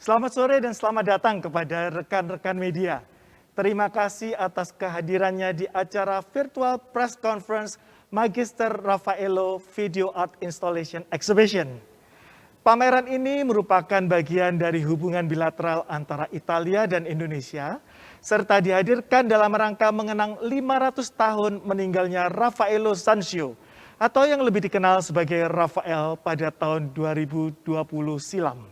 Selamat sore dan selamat datang kepada rekan-rekan media. Terima kasih atas kehadirannya di acara virtual press conference Magister Raffaello Video Art Installation Exhibition. Pameran ini merupakan bagian dari hubungan bilateral antara Italia dan Indonesia, serta dihadirkan dalam rangka mengenang 500 tahun meninggalnya Raffaello Sanzio, atau yang lebih dikenal sebagai Raffael pada tahun 2020 silam.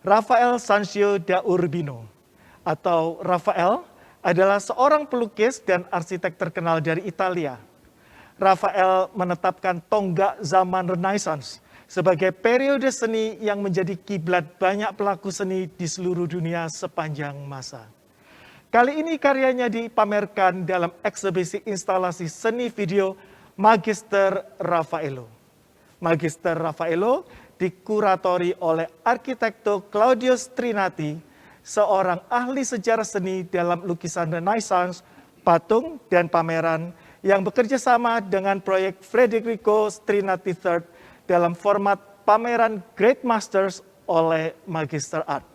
Raffaele Sanzio da Urbino, atau Raffael, adalah seorang pelukis dan arsitek terkenal dari Italia. Raffael menetapkan tonggak zaman Renaissance sebagai periode seni yang menjadi kiblat banyak pelaku seni di seluruh dunia sepanjang masa. Kali ini karyanya dipamerkan dalam eksibisi instalasi seni video Magister Raffaello. Magister Raffaello dikuratori oleh arsitekto Claudius Trinati, seorang ahli sejarah seni dalam lukisan Renaissance, patung, dan pameran yang bekerja sama dengan proyek Federico Trinati III dalam format pameran Great Masters oleh Magister Art.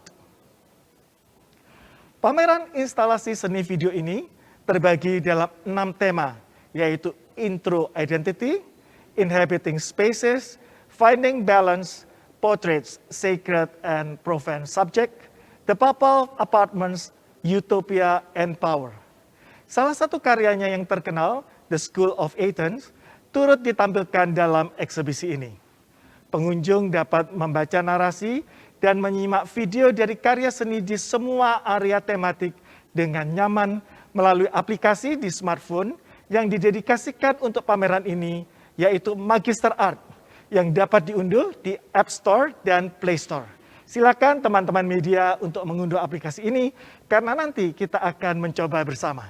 Pameran instalasi seni video ini terbagi dalam 6 tema, yaitu Intro Identity, Inhabiting Spaces, Finding Balance, Portraits, Sacred and Profane Subject, The Papal Apartments, Utopia and Power. Salah satu karyanya yang terkenal, The School of Athens, turut ditampilkan dalam eksibisi ini. Pengunjung dapat membaca narasi dan menyimak video dari karya seni di semua area tematik dengan nyaman melalui aplikasi di smartphone yang didedikasikan untuk pameran ini, yaitu Magister Art, yang dapat diunduh di App Store dan Play Store. Silakan teman-teman media untuk mengunduh aplikasi ini, karena nanti kita akan mencoba bersama.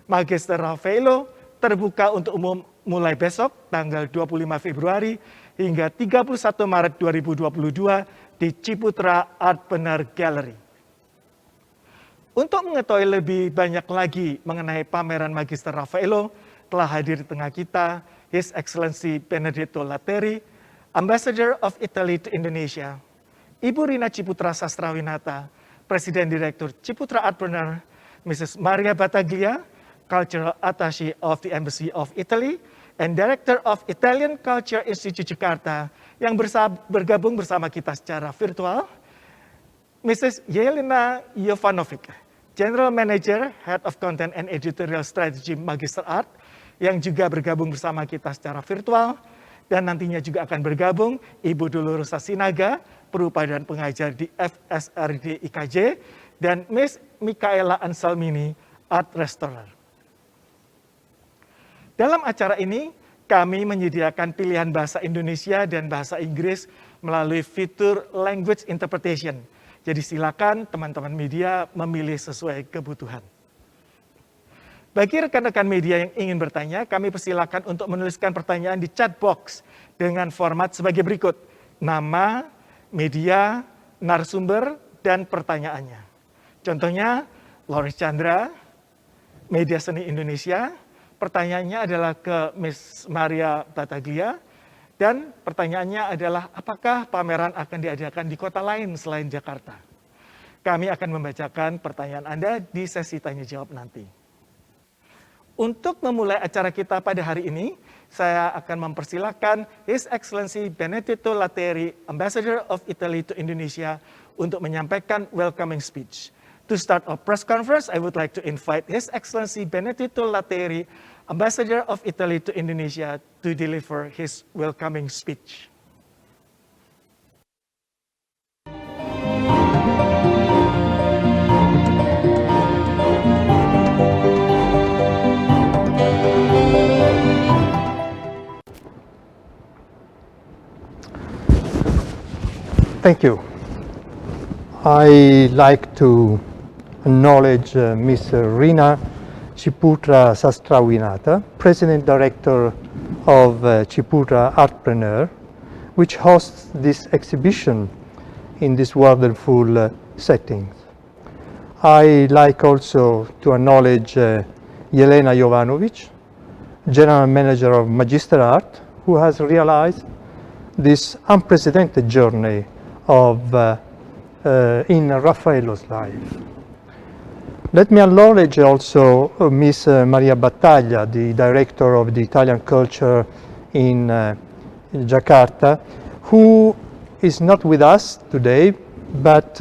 Magister Raffaello terbuka untuk umum mulai besok, tanggal 25 Februari hingga 31 Maret 2022 di Ciputra Artpreneur Gallery. Untuk mengetahui lebih banyak lagi mengenai pameran Magister Raffaello, telah hadir di tengah kita His Excellency Benedetto Latteri, Ambassador of Italy to Indonesia, Ibu Rina Ciputra Sastrawinata, Presiden Direktur Ciputra Artpreneur, Mrs. Maria Battaglia, Cultural Attaché of the Embassy of Italy, and Director of Italian Culture Institute Jakarta, yang bergabung bersama kita secara virtual, Mrs. Yelena Jovanovic, General Manager, Head of Content and Editorial Strategy Magister Art, yang juga bergabung bersama kita secara virtual, dan nantinya juga akan bergabung Ibu Dolorosa Sinaga, Perupa dan Pengajar di FSRD IKJ, dan Miss Michaela Anselmini, Art Restorer. Dalam acara ini, kami menyediakan pilihan bahasa Indonesia dan bahasa Inggris melalui fitur Language Interpretation. Jadi silakan teman-teman media memilih sesuai kebutuhan. Bagi rekan-rekan media yang ingin bertanya, kami persilakan untuk menuliskan pertanyaan di chat box dengan format sebagai berikut: nama, media, narasumber, dan pertanyaannya. Contohnya, Lawrence Chandra, Media Seni Indonesia, pertanyaannya adalah ke Miss Maria Battaglia, dan pertanyaannya adalah apakah pameran akan diadakan di kota lain selain Jakarta. Kami akan membacakan pertanyaan Anda di sesi tanya jawab nanti. Untuk memulai acara kita pada hari ini, saya akan mempersilahkan His Excellency Benedetto Latteri, Ambassador of Italy to Indonesia, untuk menyampaikan welcoming speech. To start our press conference, I would like to invite His Excellency Benedetto Latteri, Ambassador of Italy to Indonesia, to deliver his welcoming speech. Thank you. I like to acknowledge Ms. Rina Ciputra Sastrawinata, President Director of Ciputra Artpreneur, which hosts this exhibition in this wonderful setting. I like also to acknowledge Yelena Jovanovic, General Manager of Magister Art, who has realized this unprecedented journey of in Raffaello's life. Let me acknowledge also Ms. Maria Battaglia, the director of the Italian culture in Jakarta, who is not with us today, but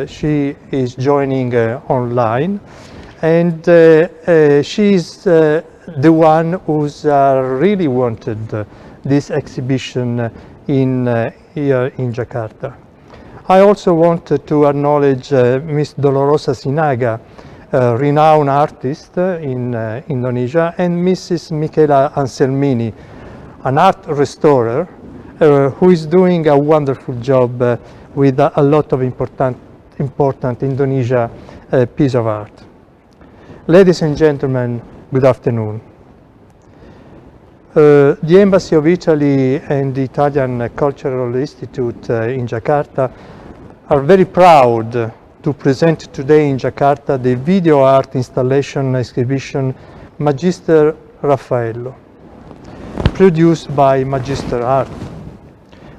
she is joining online, and she's the one who's really wanted this exhibition here in Jakarta. I also want to acknowledge Ms. Dolorosa Sinaga, a renowned artist in Indonesia, and Mrs. Michela Anselmini, an art restorer who is doing a wonderful job with a lot of important Indonesia piece of art. Ladies and gentlemen, good afternoon. The Embassy of Italy and the Italian Cultural Institute in Jakarta are very proud to present today in Jakarta the video art installation exhibition Magister Raffaello, produced by Magister Art.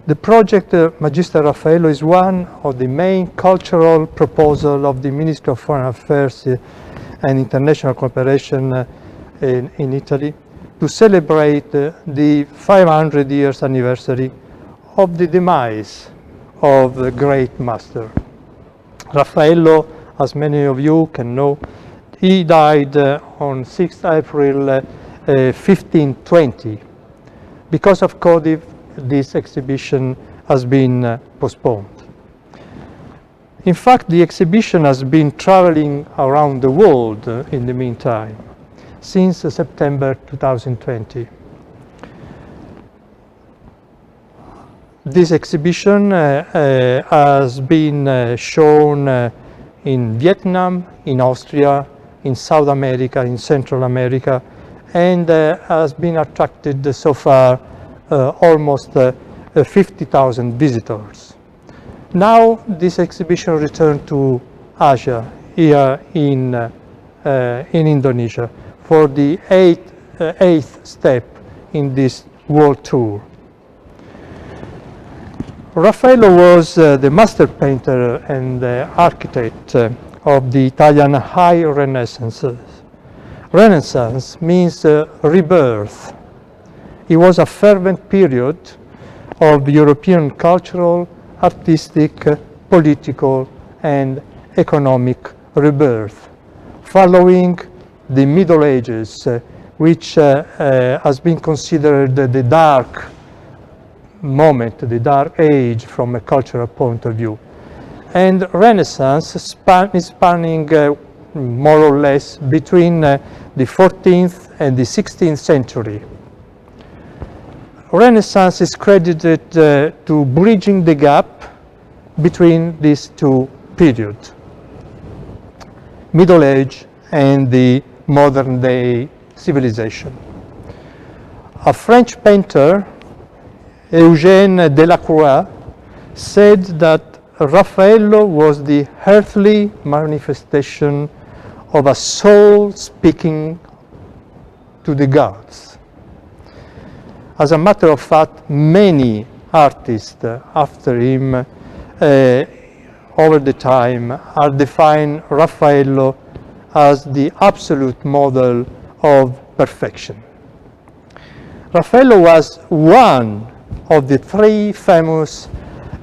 The project Magister Raffaello is one of the main cultural proposals of the Ministry of Foreign Affairs and International Cooperation in Italy to celebrate the 500 years anniversary of the demise of the great master. Raffaello, as many of you can know, he died on 6th April 1520. Because of COVID, this exhibition has been postponed. In fact, the exhibition has been traveling around the world in the meantime, since September 2020. This exhibition has been shown in Vietnam, in Austria, in South America, in Central America, and has been attracted so far almost 50,000 visitors. Now this exhibition returned to Asia, here in Indonesia, for the eighth step in this world tour. Raffaello was the master painter and architect of the Italian High Renaissance. Renaissance means rebirth. It was a fervent period of European cultural, artistic, political, and economic rebirth, following the Middle Ages, which has been considered the dark moment, the dark age from a cultural point of view. And Renaissance is spanning more or less between the 14th and the 16th century. Renaissance is credited to bridging the gap between these two periods, Middle Age and the modern day civilization. A French painter, Eugène Delacroix, said that Raffaello was the earthly manifestation of a soul speaking to the gods. As a matter of fact, many artists after him over the time are defined Raffaello as the absolute model of perfection. Raffaello was one of the three famous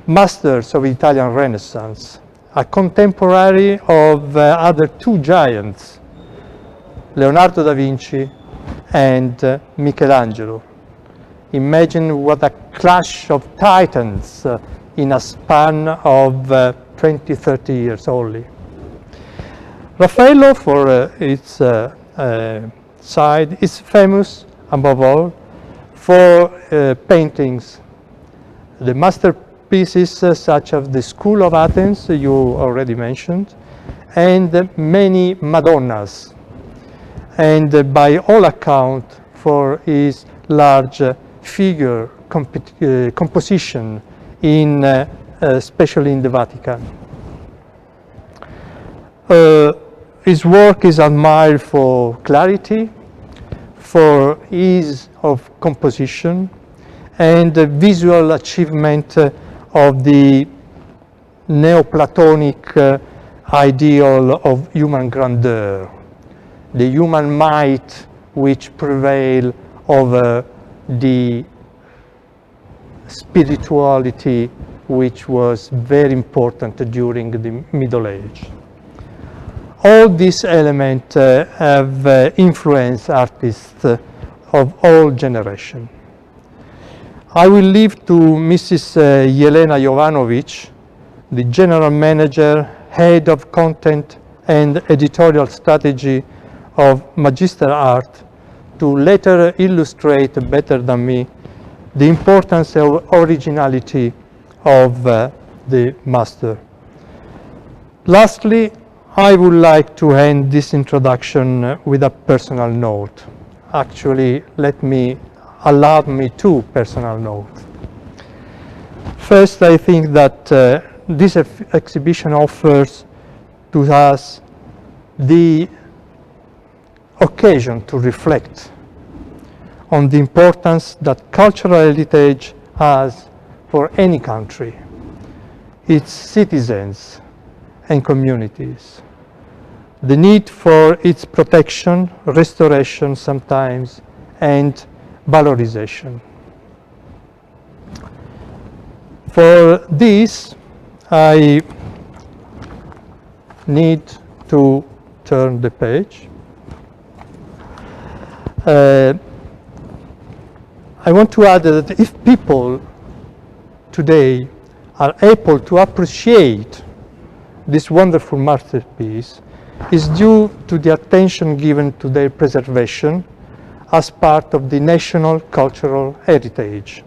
masters of Italian Renaissance, a contemporary of other two giants, Leonardo da Vinci and Michelangelo. Imagine what a clash of titans in a span of 20-30 years only. Raffaello, for its side, is famous above all for paintings. The masterpieces such as the School of Athens, you already mentioned, and many Madonnas. And by all accounts, for his large figure composition, especially in the Vatican. His work is admired for clarity, for ease of composition, and the visual achievement of the Neoplatonic ideal of human grandeur, the human might which prevail over the spirituality which was very important during the Middle Age. All these elements have influenced artists of all generations. I will leave to Mrs. Jelena Jovanovic, the General Manager, Head of Content and Editorial Strategy of Magister Art, to later illustrate better than me the importance of originality of the master. Lastly, I would like to end this introduction with a personal note. Actually, allow me two personal notes. First, I think that this exhibition offers to us the occasion to reflect on the importance that cultural heritage has for any country, its citizens and communities, the need for its protection, restoration sometimes, and valorization. For this, I need to turn the page. I want to add that if people today are able to appreciate this wonderful masterpiece, is due to the attention given to their preservation as part of the national cultural heritage,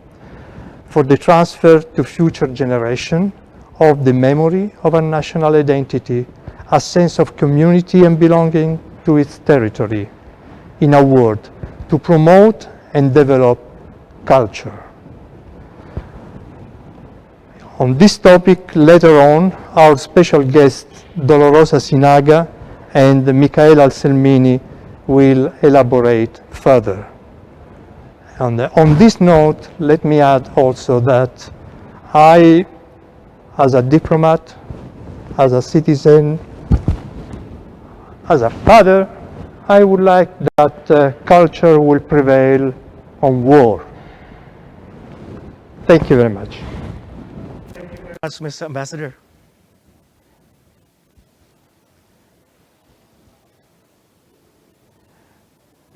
for the transfer to future generations of the memory of a national identity, a sense of community and belonging to its territory. In a word, to promote and develop culture. On this topic, later on, our special guests, Dolorosa Sinaga and Michaela Alselmini, will elaborate further. And on this note, let me add also that I, as a diplomat, as a citizen, as a father, I would like that culture will prevail on war. Thank you very much. Thank you very much, Mr. Ambassador.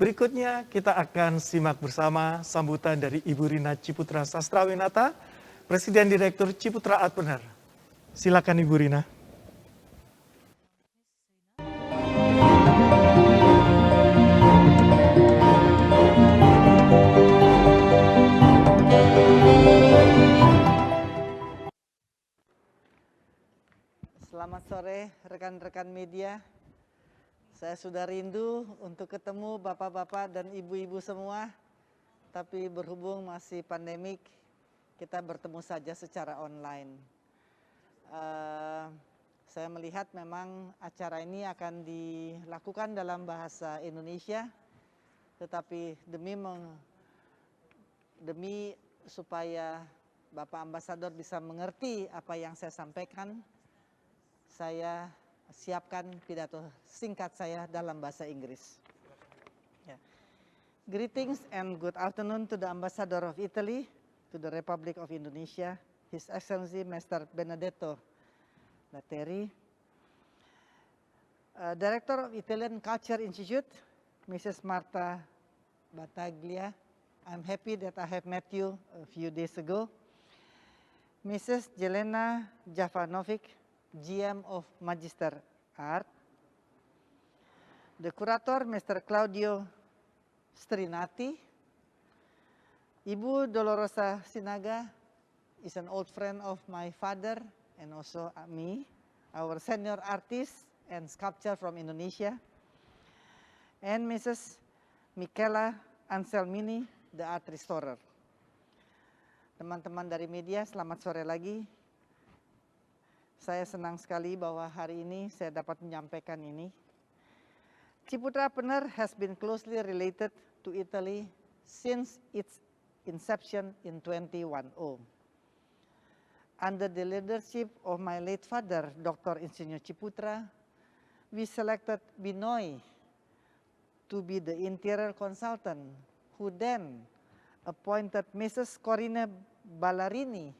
Berikutnya kita akan simak bersama sambutan dari Ibu Rina Ciputra Sastrawinata, Presiden Direktur Ciputra Artpreneur. Silakan Ibu Rina. Selamat sore rekan-rekan media. Saya sudah rindu untuk ketemu bapak-bapak dan ibu-ibu semua, tapi berhubung masih pandemik, kita bertemu saja secara online. Saya melihat memang acara ini akan dilakukan dalam bahasa Indonesia, tetapi demi supaya Bapak Ambasador bisa mengerti apa yang saya sampaikan, saya siapkan pidato singkat saya dalam bahasa Inggris. Yeah. Greetings and good afternoon to the Ambassador of Italy, to the Republic of Indonesia, His Excellency Master Benedetto Latteri, Director of Italian Culture Institute, Mrs. Marta Battaglia. I'm happy that I have met you a few days ago. Mrs. Jelena Jovanovic, GM of Magister Art, the curator, Mr. Claudio Strinati, Ibu Dolorosa Sinaga is an old friend of my father and also me, our senior artist and sculptor from Indonesia, and Mrs. Michaela Anselmini, the art restorer. Teman-teman dari media, selamat sore lagi. Saya senang sekali bahwa hari ini saya dapat menyampaikan ini. Ciputra Artpreneur has been closely related to Italy since its inception in 2010. Under the leadership of my late father, Dr. Insinyur Ciputra, we selected Binoy to be the interior consultant, who then appointed Mrs. Corina Ballarini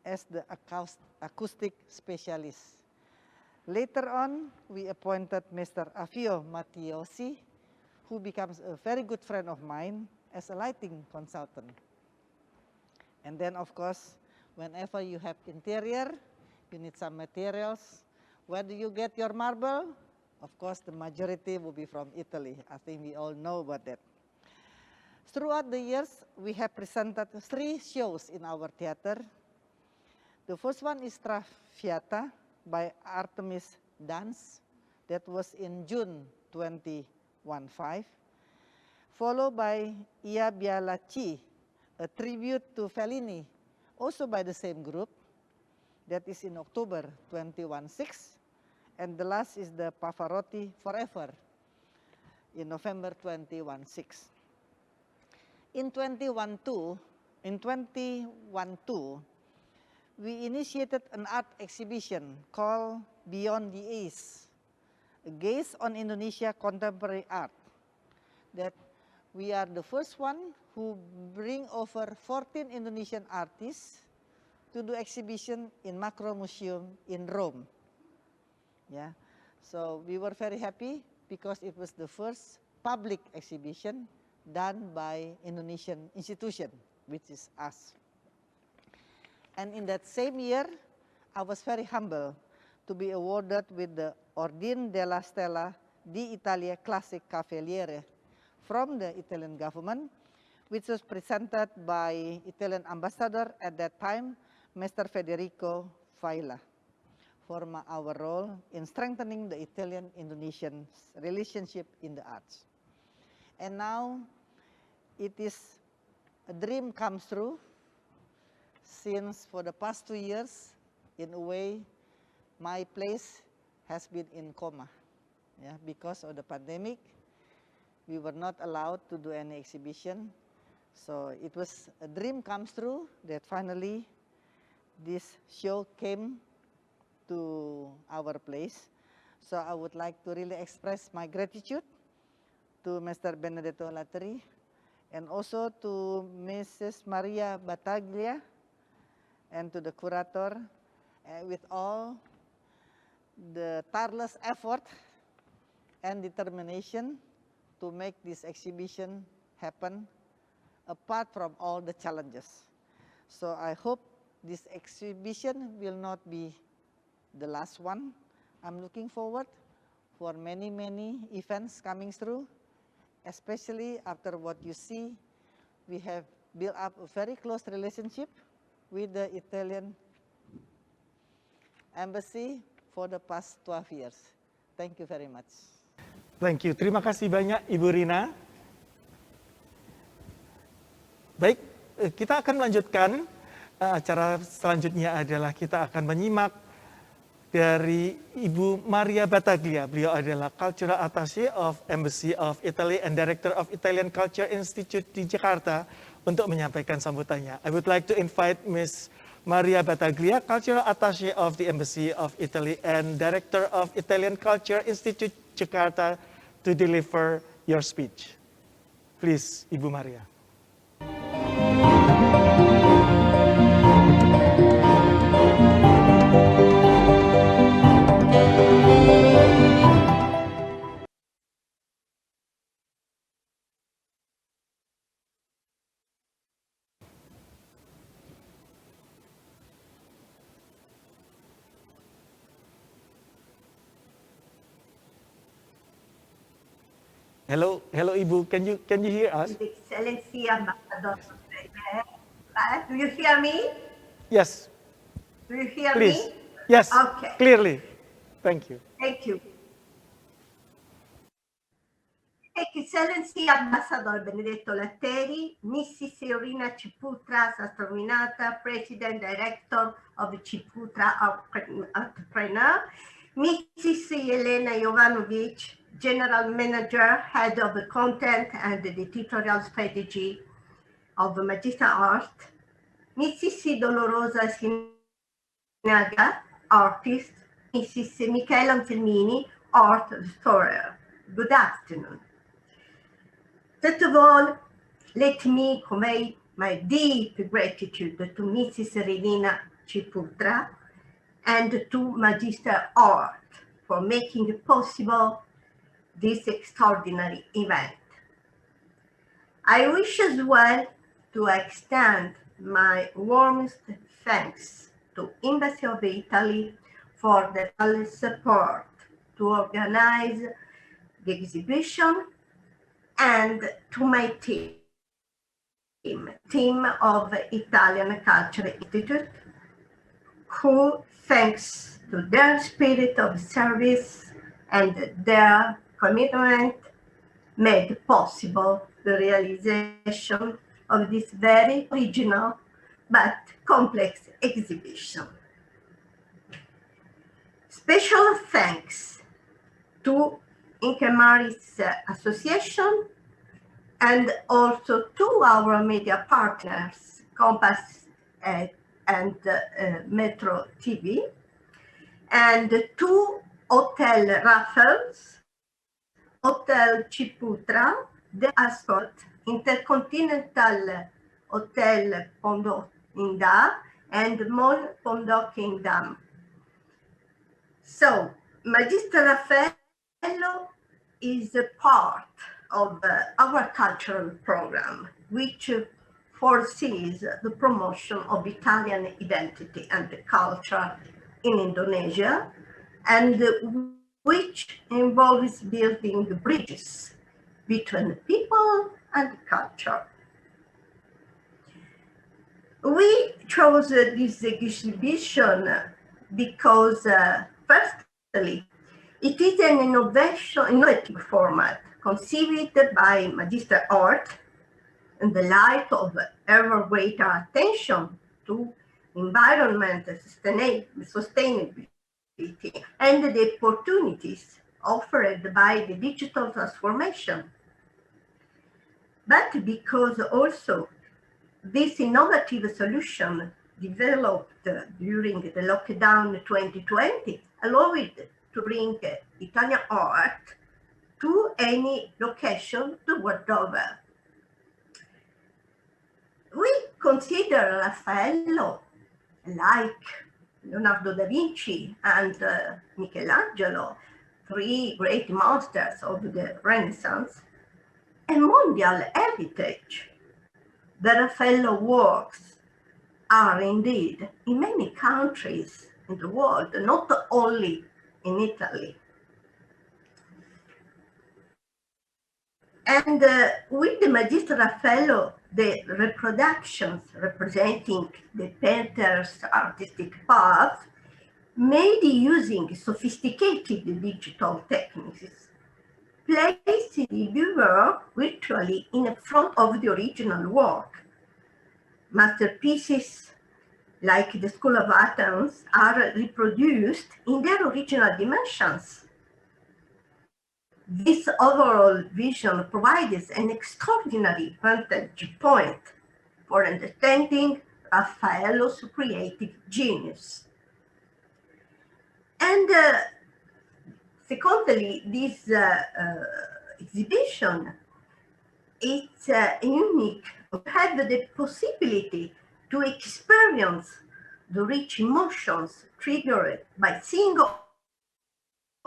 as the acoustic specialist. Later on, we appointed Mr. Avio Mattiosi, who becomes a very good friend of mine, as a lighting consultant. And then, of course, whenever you have interior, you need some materials. Where do you get your marble? Of course, the majority will be from Italy. I think we all know about that. Throughout the years, we have presented 3 shows in our theater. The first one is Traviata by Artemis Dance. That was in June 2015. Followed by Ia Bialaci, a tribute to Fellini, also by the same group. That is in October 2016. And the last is the Pavarotti Forever in November 2016. In 2012, we initiated an art exhibition called Beyond the Ace, a gaze on Indonesia contemporary art. That we are the first one who bring over 14 Indonesian artists to do exhibition in Macro Museum in Rome. Yeah, so we were very happy because it was the first public exhibition done by Indonesian institution, which is us. And in that same year, I was very humble to be awarded with the Ordine della Stella di Italia Classic Cavaliere from the Italian government, which was presented by Italian ambassador at that time, Mr. Federico Failla, for our role in strengthening the Italian-Indonesian relationship in the arts. And now, it is a dream comes true, since for the past 2 years, in a way, my place has been in coma. Yeah, because of the pandemic, we were not allowed to do any exhibition. So it was a dream comes true that finally this show came to our place. So I would like to really express my gratitude to Mr. Benedetto Lateri and also to Mrs. Maria Battaglia and to the curator, with all the tireless effort and determination to make this exhibition happen, apart from all the challenges. So I hope this exhibition will not be the last one. I'm looking forward for many, many events coming through, especially after what you see, we have built up a very close relationship with the Italian Embassy for the past 12 years. Thank you very much. Thank you. Terima kasih banyak Ibu Rina. Baik, kita akan melanjutkan. Acara selanjutnya adalah kita akan menyimak dari Ibu Maria Battaglia. Beliau adalah Cultural Attaché of Embassy of Italy and Director of Italian Culture Institute di Jakarta untuk menyampaikan sambutannya. I would like to invite Ms. Maria Battaglia, Cultural Attaché of the Embassy of Italy and Director of Italian Culture Institute Jakarta to deliver your speech. Please, Ibu Maria. Hello, Ibu. Can you hear us? Excellency Ambassador. Do you hear me? Yes. Do you hear Please. me? Yes. Okay. Clearly. Thank you. Thank you. Excellency Ambassador Benedetto Lateri, Mrs. Fiorina Ciputra Sastrominata, President Director of Ciputra Entrepreneur, Mrs. Elena Jovanovic, General Manager, Head of the Content and the Editorial Strategy of Magister Art, Mrs. Dolorosa Naga, artist, Mrs. Michela Anselmini, art restorer. Good afternoon. First of all, let me convey my deep gratitude to Mrs. Relina Ciputra and to Magister Art for making possible this extraordinary event. I wish as well to extend my warmest thanks to Embassy of Italy for the support to organize the exhibition and to my team of Italian Culture Institute, who, thanks to their spirit of service and their commitment, made possible the realization of this very original but complex exhibition. Special thanks to Incamaris Association and also to our media partners, Compass and Metro TV, and to Hotel Raffles, Hotel Ciputra, The Ascot, Intercontinental Hotel Pondok Indah, and Mall Pondok Indah. So, Magister Raffaello is a part of our cultural program, which foresees the promotion of Italian identity and culture in Indonesia, and which involves building bridges between people and culture. We chose this exhibition because, firstly, it is an innovative format conceived by Magister Art in the light of ever greater attention to environment sustainability and the opportunities offered by the digital transformation. But because also this innovative solution developed during the lockdown 2020 allowed to bring Italian art to any location the world over. We consider Raffaello, like Leonardo da Vinci and Michelangelo, three great masters of the Renaissance, a mondial heritage. The Raffaello works are indeed in many countries in the world, not only in Italy. And with the Magister Raffaello, the reproductions representing the painter's artistic path, made using sophisticated digital techniques, place the viewer virtually in front of the original work. Masterpieces like the School of Athens are reproduced in their original dimensions. This overall vision provides an extraordinary vantage point for understanding Raffaello's creative genius. And secondly, this exhibition is unique. We have the possibility to experience the rich emotions triggered by seeing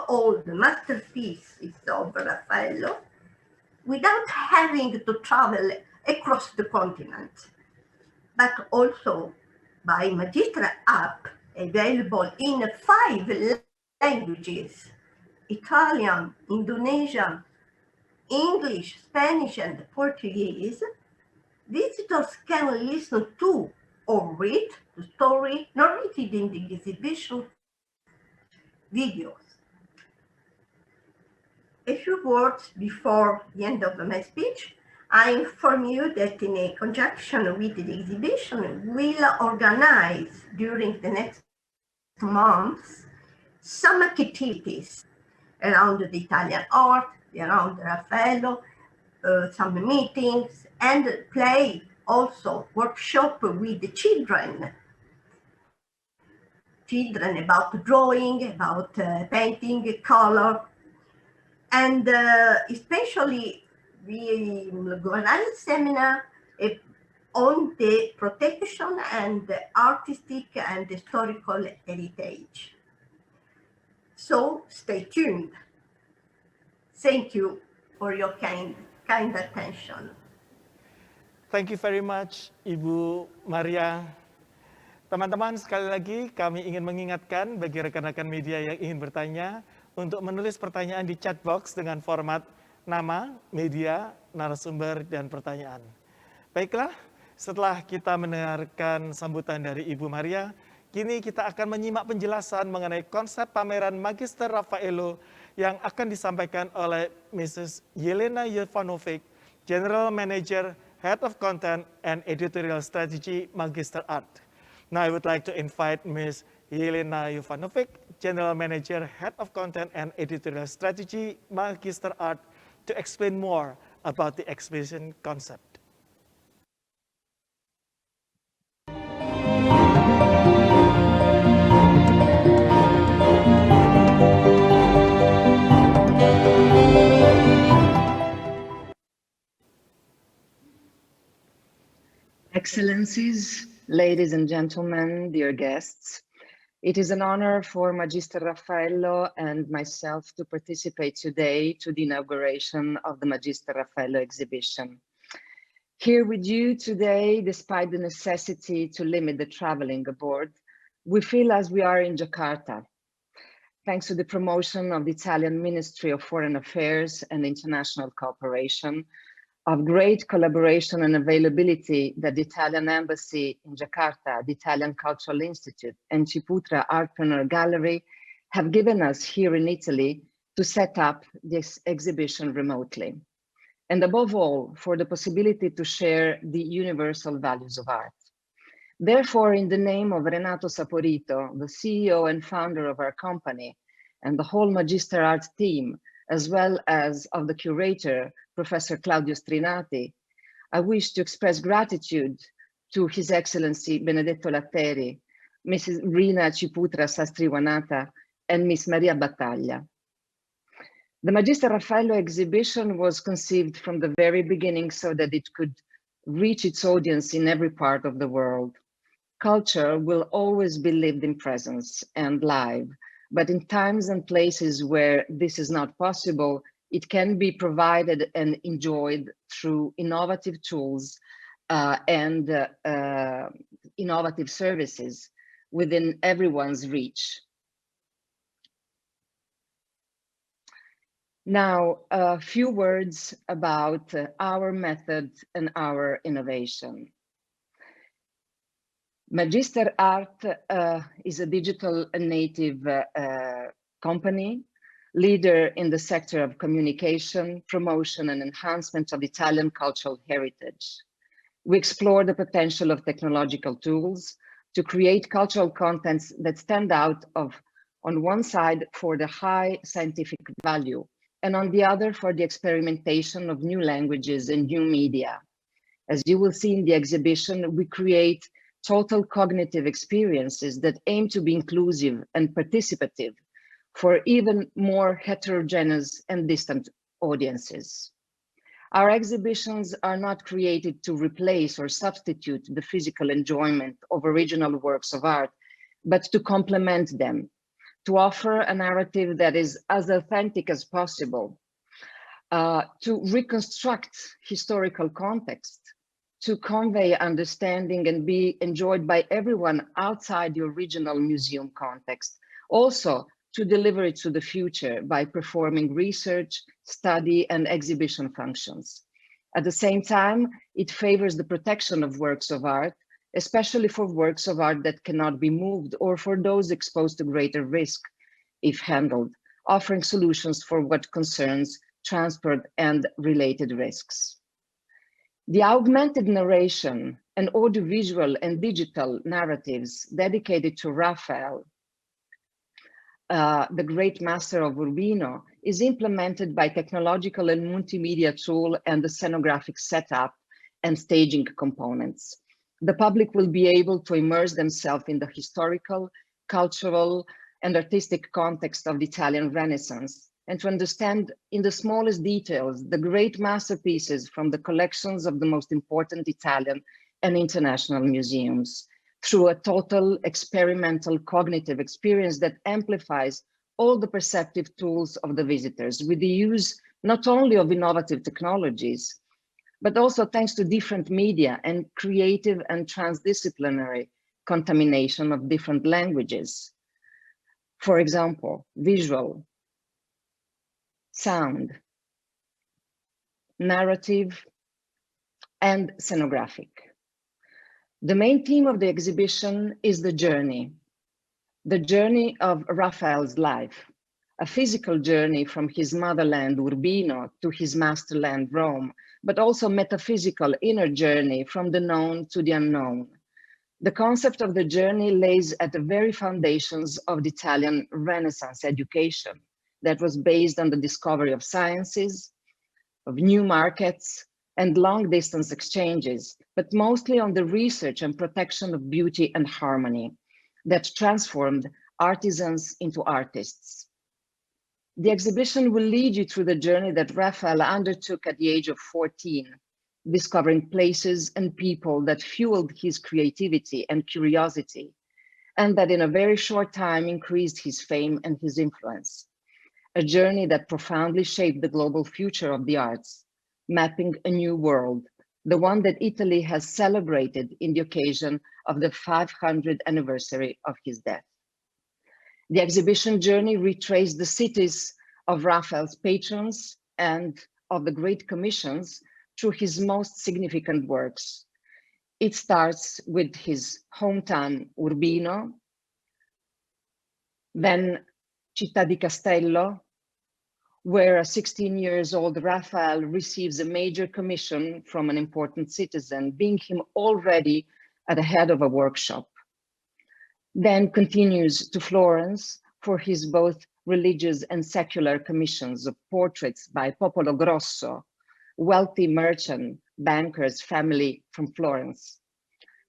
all the masterpieces of Raffaello without having to travel across the continent, but also by Magister app available in 5 languages: Italian, Indonesian, English, Spanish, and Portuguese. Visitors can listen to or read the story narrated in the exhibition videos. A few words before the end of my speech, I inform you that in conjunction with the exhibition, we'll organize during the next months some activities around the Italian art, around Raffaello, some meetings, and play also workshop with the children children about drawing, about painting, color. And especially we organized a seminar on the protection and the artistic and historical heritage. So stay tuned. Thank you for your kind attention. Thank you very much, Ibu Maria. Teman-teman, sekali lagi kami ingin mengingatkan bagi rekan-rekan media yang ingin bertanya untuk menulis pertanyaan di chat box dengan format nama, media, narasumber, dan pertanyaan. Baiklah, setelah kita mendengarkan sambutan dari Ibu Maria, kini kita akan menyimak penjelasan mengenai konsep pameran Magister Raffaello yang akan disampaikan oleh Mrs. Yelena Yovanovic, General Manager, Head of Content and Editorial Strategy, Magister Art. Now I would like to invite Ms. Yelena Yovanovic, General Manager, Head of Content and Editorial Strategy, Magister Art, to explain more about the exhibition concept. Excellencies, ladies and gentlemen, dear guests, it is an honor for Magister Raffaello and myself to participate today to the inauguration of the Magister Raffaello exhibition. Here with you today, despite the necessity to limit the traveling abroad, we feel as we are in Jakarta, thanks to the promotion of the Italian Ministry of Foreign Affairs and International Cooperation, of great collaboration and availability that the Italian Embassy in Jakarta, the Italian Cultural Institute, and Ciputra Artpreneur Gallery have given us here in Italy to set up this exhibition remotely. And above all, for the possibility to share the universal values of art. Therefore, in the name of Renato Saporito, the CEO and founder of our company, and the whole Magister Art team, as well as of the curator, Professor Claudio Strinati, I wish to express gratitude to His Excellency Benedetto Latteri, Mrs. Rina Ciputra Sastriwanata, and Miss Maria Battaglia. The Magister Raffaello exhibition was conceived from the very beginning so that it could reach its audience in every part of the world. Culture will always be lived in presence and live, but in times and places where this is not possible, it can be provided and enjoyed through innovative tools and innovative services within everyone's reach. Now, a few words about our method and our innovation. Magister Art is a digital native company, leader in the sector of communication, promotion, and enhancement of Italian cultural heritage. We explore the potential of technological tools to create cultural contents that stand out on one side for the high scientific value, and on the other for the experimentation of new languages and new media. As you will see in the exhibition, we create total cognitive experiences that aim to be inclusive and participative for even more heterogeneous and distant audiences. Our exhibitions are not created to replace or substitute the physical enjoyment of original works of art, but to complement them, to offer a narrative that is as authentic as possible, to reconstruct historical context, to convey understanding and be enjoyed by everyone outside the original museum context. Also, to deliver it to the future by performing research, study, and exhibition functions. At the same time, it favors the protection of works of art, especially for works of art that cannot be moved or for those exposed to greater risk if handled, offering solutions for what concerns transport and related risks. The augmented narration and audiovisual and digital narratives dedicated to Raphael, the great master of Urbino, is implemented by technological and multimedia tool and the scenographic setup and staging components. The public will be able to immerse themselves in the historical, cultural, and artistic context of the Italian Renaissance, and to understand in the smallest details the great masterpieces from the collections of the most important Italian and international museums through a total experimental cognitive experience that amplifies all the perceptive tools of the visitors with the use not only of innovative technologies, but also thanks to different media and creative and transdisciplinary contamination of different languages. For example, visual, sound, narrative, and scenographic. The main theme of the exhibition is the journey of Raphael's life, a physical journey from his motherland Urbino to his masterland Rome, but also metaphysical inner journey from the known to the unknown. The concept of the journey lays at the very foundations of the Italian Renaissance education that was based on the discovery of sciences, of new markets, and long-distance exchanges, but mostly on the research and protection of beauty and harmony that transformed artisans into artists. The exhibition will lead you through the journey that Raphael undertook at the age of 14, discovering places and people that fueled his creativity and curiosity, and that in a very short time increased his fame and his influence. A journey that profoundly shaped the global future of the arts, mapping a new world, the one that Italy has celebrated in the occasion of the 500th anniversary of his death. The exhibition journey retraced the cities of Raphael's patrons and of the Great Commissions through his most significant works. It starts with his hometown Urbino, then Città di Castello, where a 16-year-old Raphael receives a major commission from an important citizen, being him already at the head of a workshop. Then continues to Florence for his both religious and secular commissions of portraits by Popolo Grosso, wealthy merchant, bankers, family from Florence.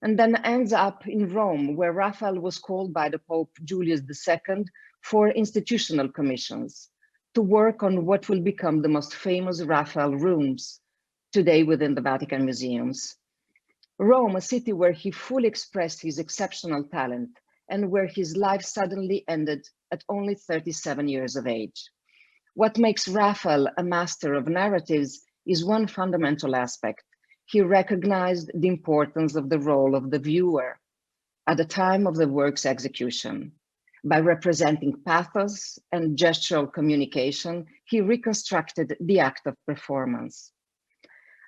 And then ends up in Rome, where Raphael was called by the Pope Julius II for institutional commissions to work on what will become the most famous Raphael rooms today within the Vatican museums. Rome, a city where he fully expressed his exceptional talent and where his life suddenly ended at only 37 years of age. What makes Raphael a master of narratives is one fundamental aspect. He recognized the importance of the role of the viewer at the time of the work's execution. By representing pathos and gestural communication, he reconstructed the act of performance.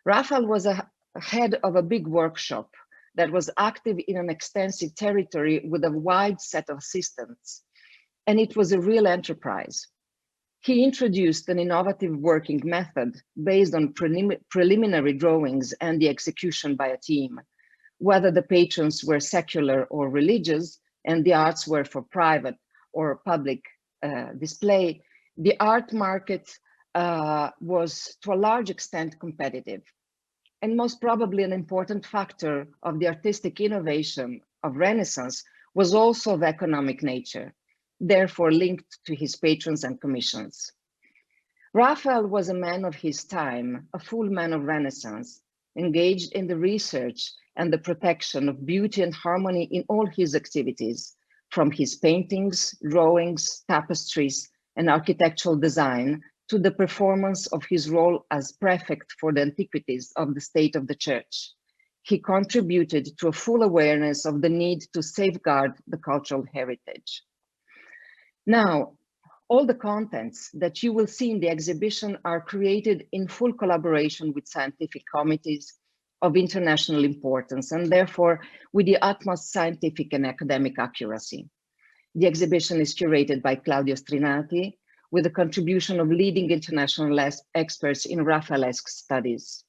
Raphael was head of a big workshop that was active in an extensive territory with a wide set of assistants, and it was a real enterprise. He introduced an innovative working method based on preliminary drawings and the execution by a team. Whether the patrons were secular or religious, and the arts were for private or public display, the art market was to a large extent competitive. And most probably an important factor of the artistic innovation of Renaissance was also of economic nature, therefore linked to his patrons and commissions. Raphael was a man of his time, a full man of Renaissance, engaged in the research and the protection of beauty and harmony in all his activities, from his paintings, drawings, tapestries, and architectural design to the performance of his role as prefect for the antiquities of the state of the church. He contributed to a full awareness of the need to safeguard the cultural heritage. Now, all the contents that you will see in the exhibition are created in full collaboration with scientific committees of international importance, and therefore with the utmost scientific and academic accuracy. The exhibition is curated by Claudio Strinati with the contribution of leading international experts in Raphaelesque studies.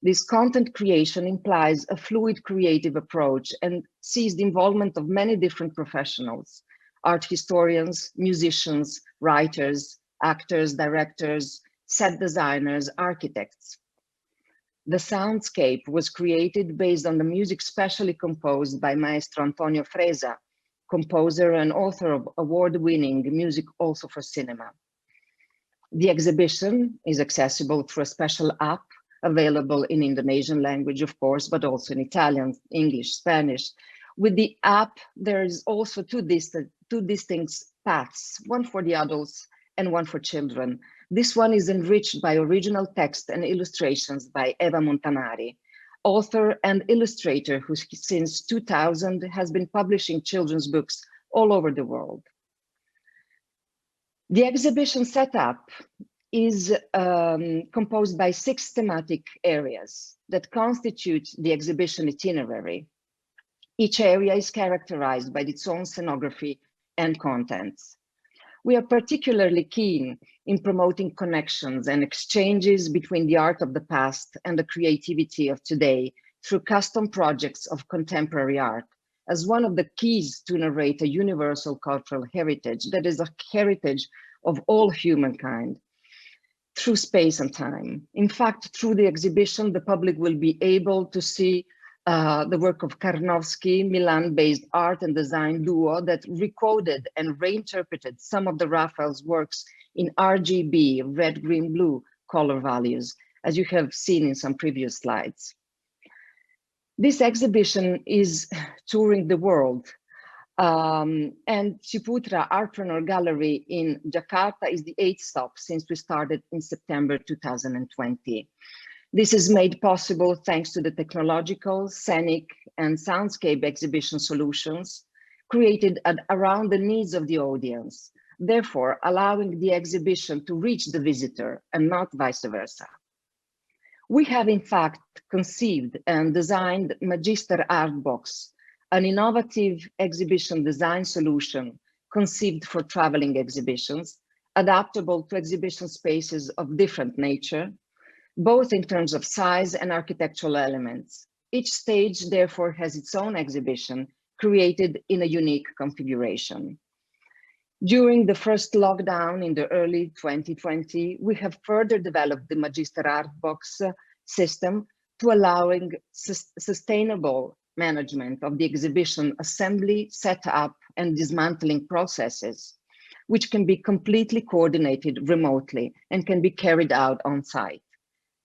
This content creation implies a fluid creative approach and sees the involvement of many different professionals, art historians, musicians, writers, actors, directors, set designers, architects. The soundscape was created based on the music specially composed by Maestro Antonio Fresa, composer and author of award-winning music also for cinema. The exhibition is accessible through a special app available in Indonesian language, of course, but also in Italian, English, Spanish. With the app, there is also two distinct paths, one for the adults and one for children. This one is enriched by original text and illustrations by Eva Montanari, author and illustrator who since 2000 has been publishing children's books all over the world. The exhibition setup is composed by 6 thematic areas that constitute the exhibition itinerary. Each area is characterized by its own scenography and contents. We are particularly keen in promoting connections and exchanges between the art of the past and the creativity of today through custom projects of contemporary art, as one of the keys to narrate a universal cultural heritage that is a heritage of all humankind through space and time. In fact, through the exhibition, the public will be able to see the work of Karnowski, Milan-based art and design duo that recoded and reinterpreted some of the Raphael's works in RGB, red, green, blue color values, as you have seen in some previous slides. This exhibition is touring the world, and Ciputra Artpreneur Gallery in Jakarta is the 8th stop since we started in September 2020. This is made possible thanks to the technological, scenic, and soundscape exhibition solutions created around the needs of the audience, therefore allowing the exhibition to reach the visitor and not vice versa. We have in fact conceived and designed Magister Art Box, an innovative exhibition design solution conceived for traveling exhibitions, adaptable to exhibition spaces of different nature, both in terms of size and architectural elements. Each stage, therefore, has its own exhibition created in a unique configuration. During the first lockdown in the early 2020, we have further developed the Magister Art Box system to allowing sustainable management of the exhibition assembly, setup, and dismantling processes, which can be completely coordinated remotely and can be carried out on site.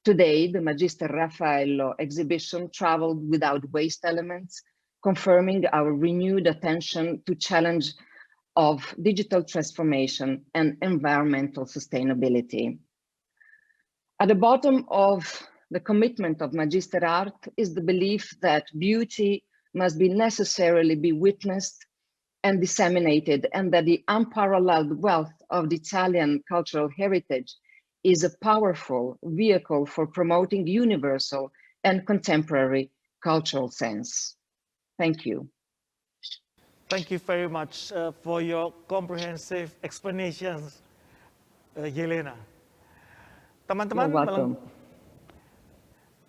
Today, the Magister Raffaello exhibition traveled without waste elements, confirming our renewed attention to challenge of digital transformation and environmental sustainability. At the bottom of the commitment of Magister Art is the belief that beauty must necessarily be witnessed and disseminated, and that the unparalleled wealth of the Italian cultural heritage is a powerful vehicle for promoting universal and contemporary cultural sense. Thank you. Thank you very much for your comprehensive explanations, Yelena.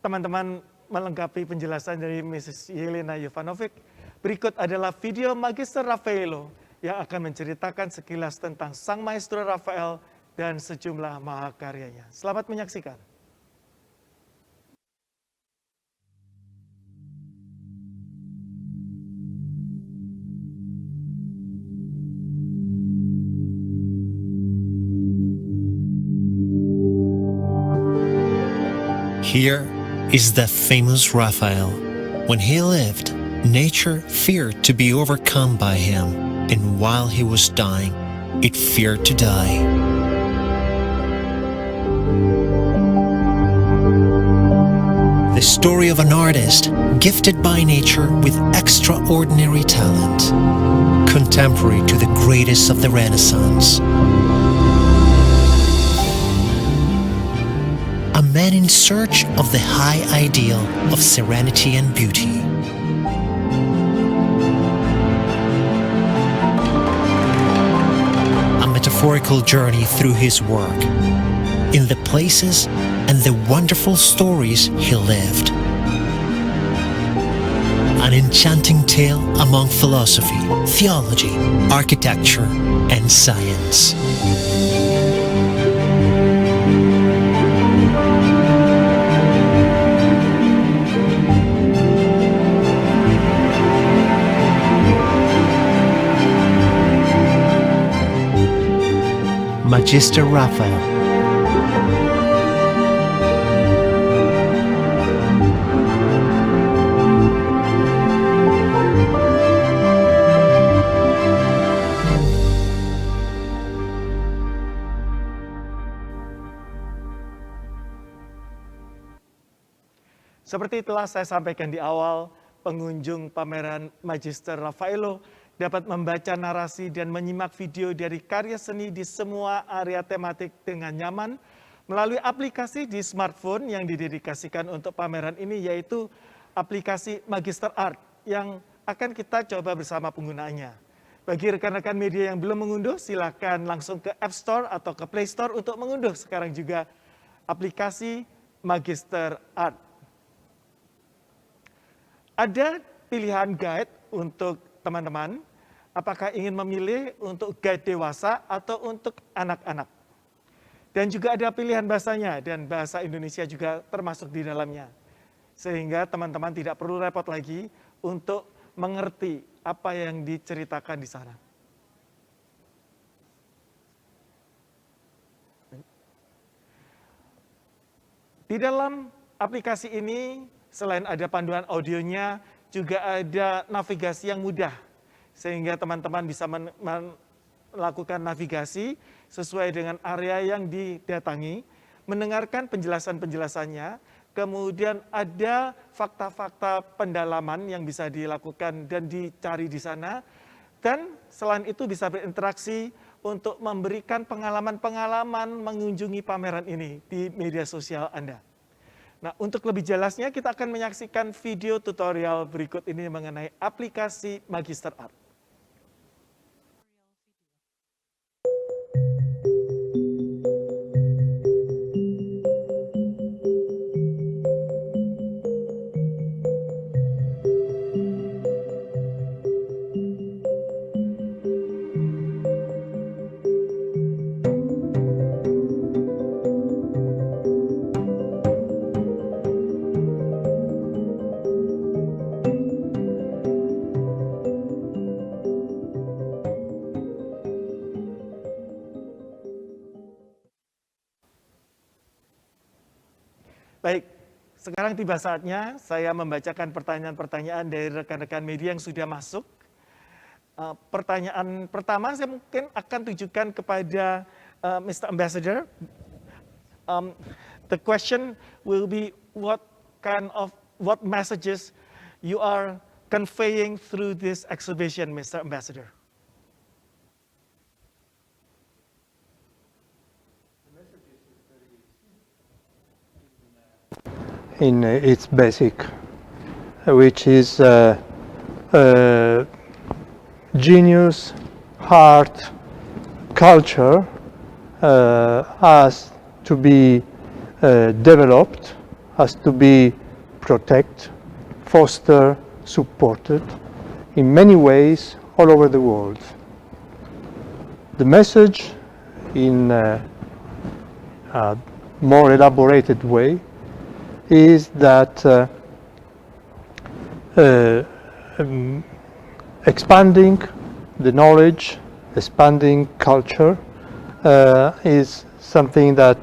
Teman-teman melengkapi penjelasan dari Mrs. Yelena Jovanovic, berikut adalah video Magister Raffaello yang akan menceritakan sekilas tentang sang maestro Raphael dan sejumlah mahakaryanya. Selamat menyaksikan. Here is the famous Raphael. When he lived, nature feared to be overcome by him, and while he was dying, it feared to die. The story of an artist gifted by nature with extraordinary talent, contemporary to the greatest of the Renaissance. A man in search of the high ideal of serenity and beauty. A metaphorical journey through his work, in the places and the wonderful stories he lived. An enchanting tale among philosophy, theology, architecture, and science. Magister Raffaello. Seperti telah saya sampaikan di awal, pengunjung pameran Magister Raffaello dapat membaca narasi dan menyimak video dari karya seni di semua area tematik dengan nyaman melalui aplikasi di smartphone yang didedikasikan untuk pameran ini, yaitu aplikasi Magister Art yang akan kita coba bersama penggunaannya. Bagi rekan-rekan media yang belum mengunduh, silakan langsung ke App Store atau ke Play Store untuk mengunduh sekarang juga aplikasi Magister Art. Ada pilihan guide untuk teman-teman, apakah ingin memilih untuk guide dewasa atau untuk anak-anak. Dan juga ada pilihan bahasanya, dan bahasa Indonesia juga termasuk di dalamnya. Sehingga teman-teman tidak perlu repot lagi untuk mengerti apa yang diceritakan di sana. Di dalam aplikasi ini, selain ada panduan audionya, juga ada navigasi yang mudah. Sehingga teman-teman bisa melakukan navigasi sesuai dengan area yang didatangi, mendengarkan penjelasan-penjelasannya, kemudian ada fakta-fakta pendalaman yang bisa dilakukan dan dicari di sana, dan selain itu bisa berinteraksi untuk memberikan pengalaman-pengalaman mengunjungi pameran ini di media sosial Anda. Nah, untuk lebih jelasnya kita akan menyaksikan video tutorial berikut ini mengenai aplikasi Magister Art. Baik, sekarang tiba saatnya saya membacakan pertanyaan-pertanyaan dari rekan-rekan media yang sudah masuk. Pertanyaan pertama saya mungkin akan tujukan kepada Mr. Ambassador. The question will be what messages you are conveying through this exhibition, Mr. Ambassador? In its basic, which is genius, art, culture has to be developed, has to be protected, fostered, supported in many ways all over the world. The message in a more elaborated way is that expanding the knowledge, expanding culture is something that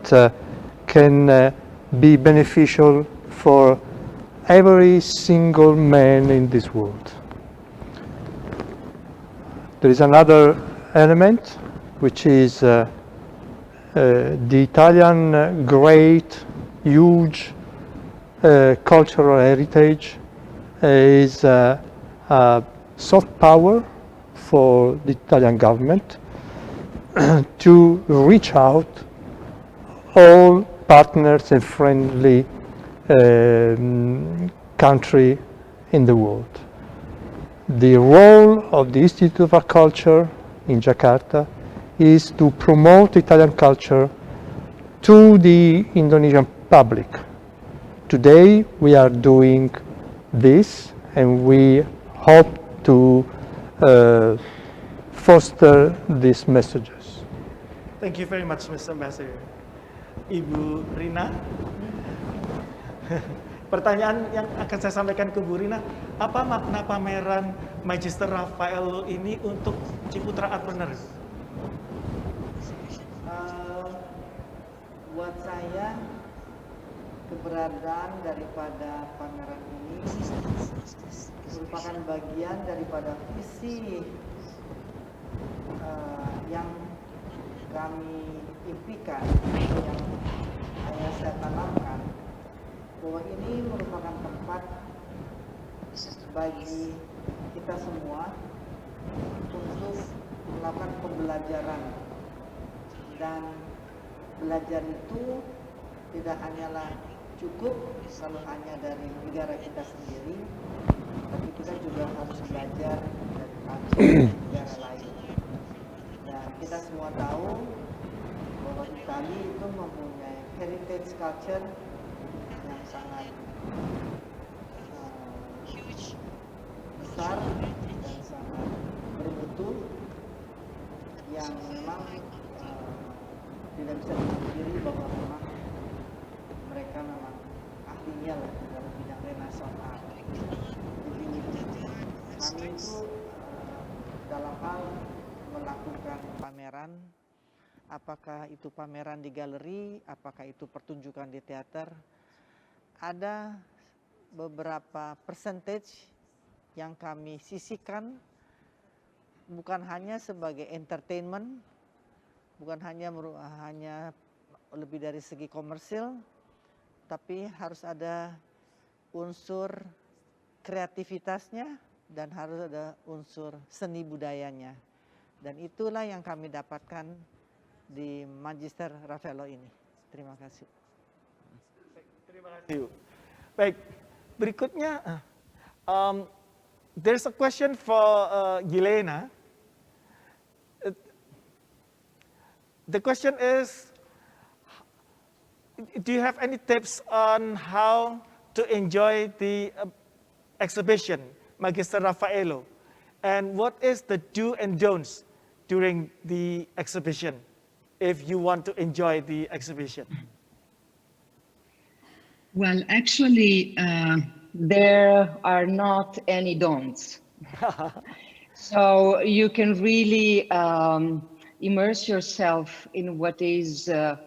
can be beneficial for every single man in this world. There is another element, which is the Italian great, huge cultural heritage is a soft power for the Italian government to reach out all partners and friendly country in the world. The role of the Institute of Art Culture in Jakarta is to promote Italian culture to the Indonesian public. Today we are doing this, and we hope to foster these messages. Thank you very much, Mr. Ambassador. Ibu Rina, pertanyaan yang akan saya sampaikan ke Bu Rina, apa makna pameran Magister Raffaello ini untuk Ciputra Artpreneur? keberadaan daripada pameran ini merupakan bagian daripada visi yang kami impikan, yang saya tanamkan, bahwa ini merupakan tempat bagi kita semua untuk melakukan pembelajaran, dan belajar itu tidak hanyalah cukup kalau hanya dari negara kita sendiri, tapi kita juga harus belajar dari negara lain. Dan kita semua tahu bahwa Italia itu mempunyai heritage culture yang sangat besar dan sangat bermutu, yang memang tidak bisa dipungkiri bahwa memang mereka memang ahlinya lah dalam bidang Renaissance art. Jadi kami itu dalam hal melakukan pameran, apakah itu pameran di galeri, apakah itu pertunjukan di teater, ada beberapa percentage yang kami sisihkan bukan hanya sebagai entertainment, bukan hanya lebih dari segi komersil, tapi harus ada unsur kreativitasnya dan harus ada unsur seni budayanya. Dan itulah yang kami dapatkan di Magister Raffaello ini. Terima kasih. Terima kasih. Baik, berikutnya there's a question for Yelena. The question is, do you have any tips on how to enjoy the exhibition, Magister Raffaello? And what is the do and don'ts during the exhibition if you want to enjoy the exhibition? Well, actually, there are not any don'ts. So you can really immerse yourself in what is the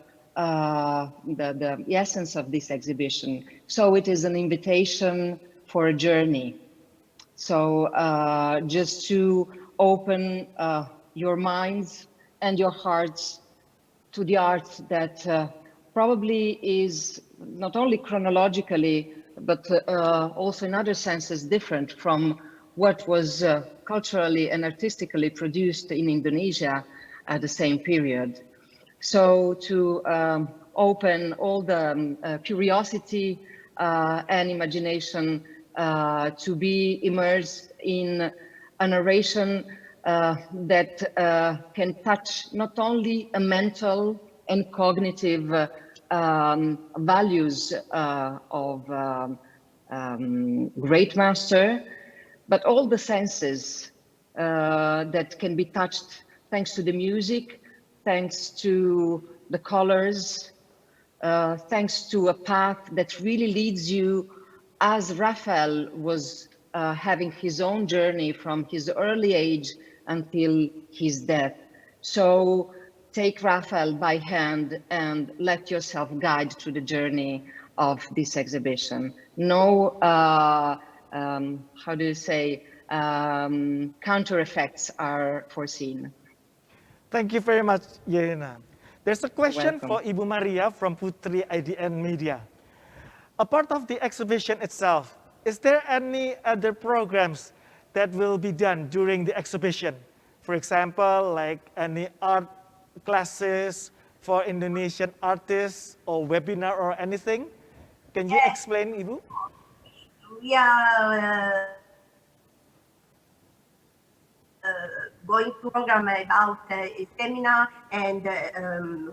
essence of this exhibition. So it is an invitation for a journey. So just to open your minds and your hearts to the art that probably is not only chronologically, but also in other senses different from what was culturally and artistically produced in Indonesia at the same period. So to open all the curiosity and imagination to be immersed in a narration that can touch not only a mental and cognitive values of great master, but all the senses that can be touched thanks to the music, thanks to the colors, thanks to a path that really leads you, as Raphael was having his own journey from his early age until his death. So take Raphael by hand and let yourself guide through the journey of this exhibition. No, how do you say, counter effects are foreseen. Thank you very much, Yelena. There's a question Welcome. for Ibu Maria from Putri IDN Media. A part of the exhibition itself, is there any other programs that will be done during the exhibition? For example, like any art classes for Indonesian artists or webinar or anything? Can you explain, Ibu? We are going to program about a seminar and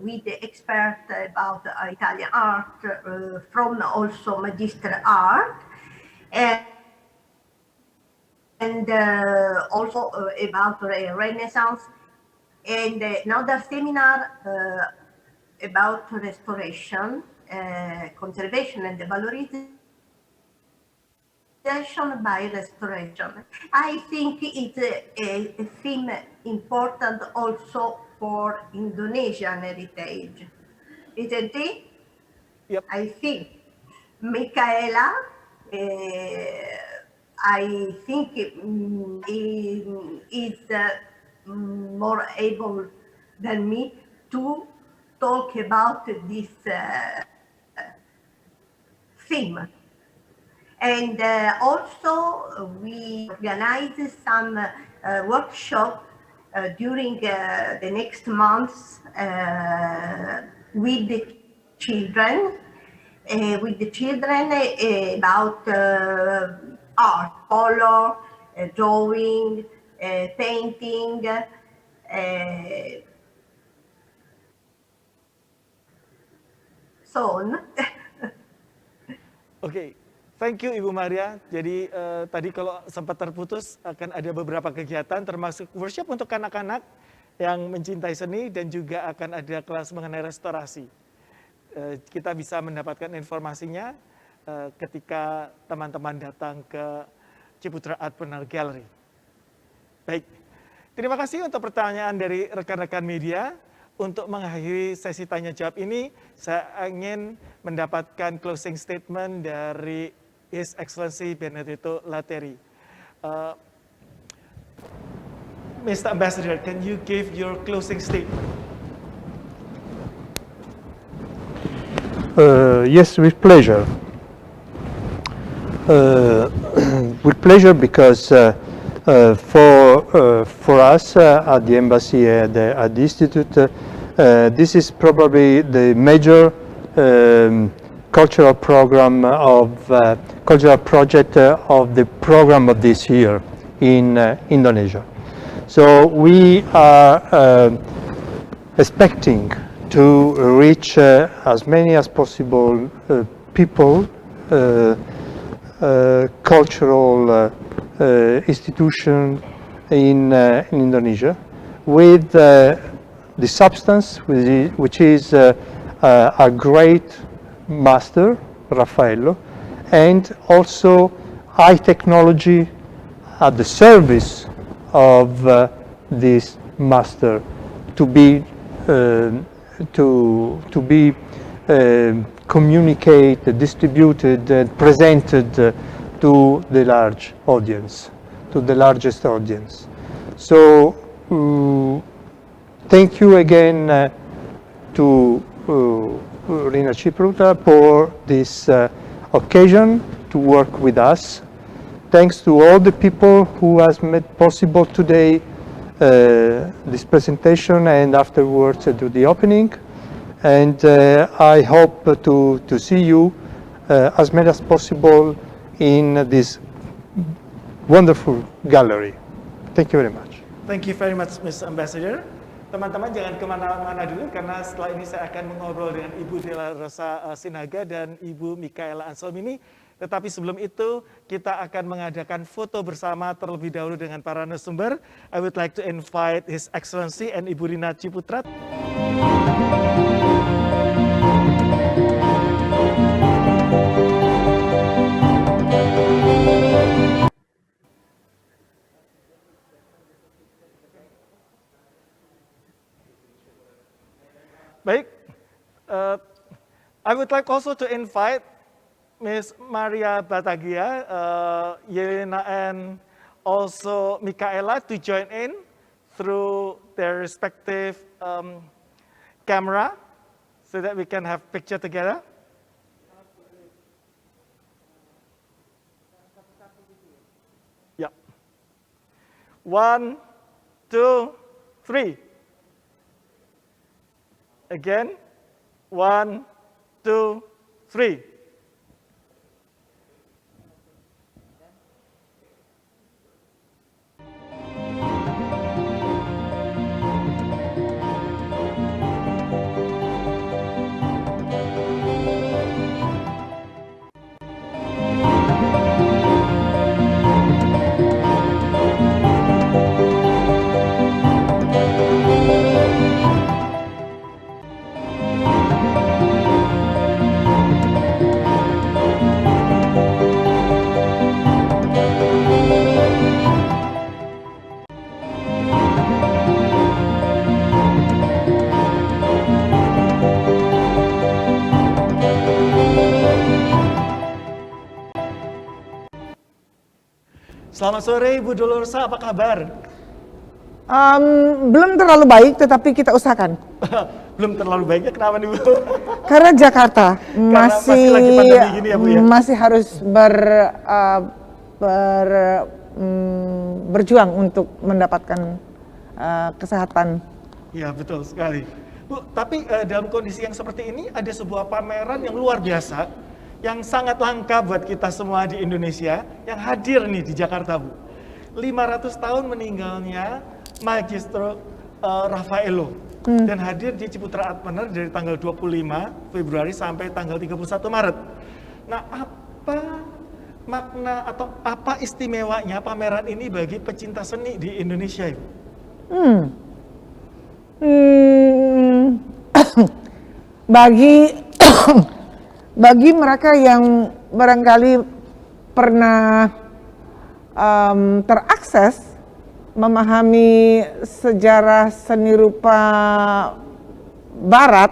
with the expert about Italian art from also Magister art, and also about Renaissance, and another seminar about restoration, conservation and valorization by restoration. I think it's a theme important also for Indonesian heritage, isn't it? Yep. I think. Michaela, I think is more able than me to talk about this theme. And also we organize some workshop during the next months with the children about art, color, drawing, painting, so on. Oke, thank you Ibu Maria. Jadi tadi kalau sempat terputus akan ada beberapa kegiatan termasuk workshop untuk anak-anak yang mencintai seni dan juga akan ada kelas mengenai restorasi. Kita bisa mendapatkan informasinya ketika teman-teman datang ke Ciputra Art Gallery. Baik, terima kasih untuk pertanyaan dari rekan-rekan media. Untuk mengakhiri sesi tanya jawab ini, saya ingin mendapatkan closing statement dari His Excellency Benedetto Latteri. Mr. Ambassador, can you give your closing statement? Yes, with pleasure. With pleasure because for us at the embassy at the Institute, this is probably the major cultural program cultural project of the program of this year in Indonesia. So we are expecting to reach as many as possible people, cultural institution in Indonesia with the substance which is a great master, Raffaello, and also high technology at the service of this master to be communicated, distributed, and presented to the large audience, to the largest audience. So thank you again to Rina Cipruta for this occasion to work with us. Thanks to all the people who has made possible today this presentation and afterwards do the opening. And I hope to see you as many as possible in this wonderful gallery. Thank you very much. Thank you very much, Mr. Ambassador. Teman-teman jangan kemana-mana dulu karena setelah ini saya akan mengobrol dengan Ibu Della Rosa Sinaga dan Ibu Michaela Anselmini. Tetapi sebelum itu kita akan mengadakan foto bersama terlebih dahulu dengan para narasumber. I would like to invite His Excellency and Ibu Rina Ciputra. Baik, I would like also to invite Ms. Maria Batagia, Yelena, and also Michaela to join in through their respective camera so that we can have picture together. Yeah. 1, 2, 3. Again, 1, 2, 3. Selamat sore Ibu Dolorosa, apa kabar? Belum terlalu baik, tetapi kita usahakan. Belum terlalu baiknya, kenapa nih Bu? Karena Jakarta masih lagi pandemi gini ya Bu ya? masih harus berjuang untuk mendapatkan kesehatan. Ya betul sekali. Bu, tapi dalam kondisi yang seperti ini ada sebuah pameran yang luar biasa, yang sangat langka buat kita semua di Indonesia, yang hadir nih di Jakarta Bu. 500 tahun meninggalnya Magister Raffaello, dan hadir di Ciputra Art Manor dari tanggal 25 Februari sampai tanggal 31 Maret. Nah, apa makna atau apa istimewanya pameran ini bagi pecinta seni di Indonesia, Ibu? Bagi mereka yang barangkali pernah terakses memahami sejarah seni rupa Barat,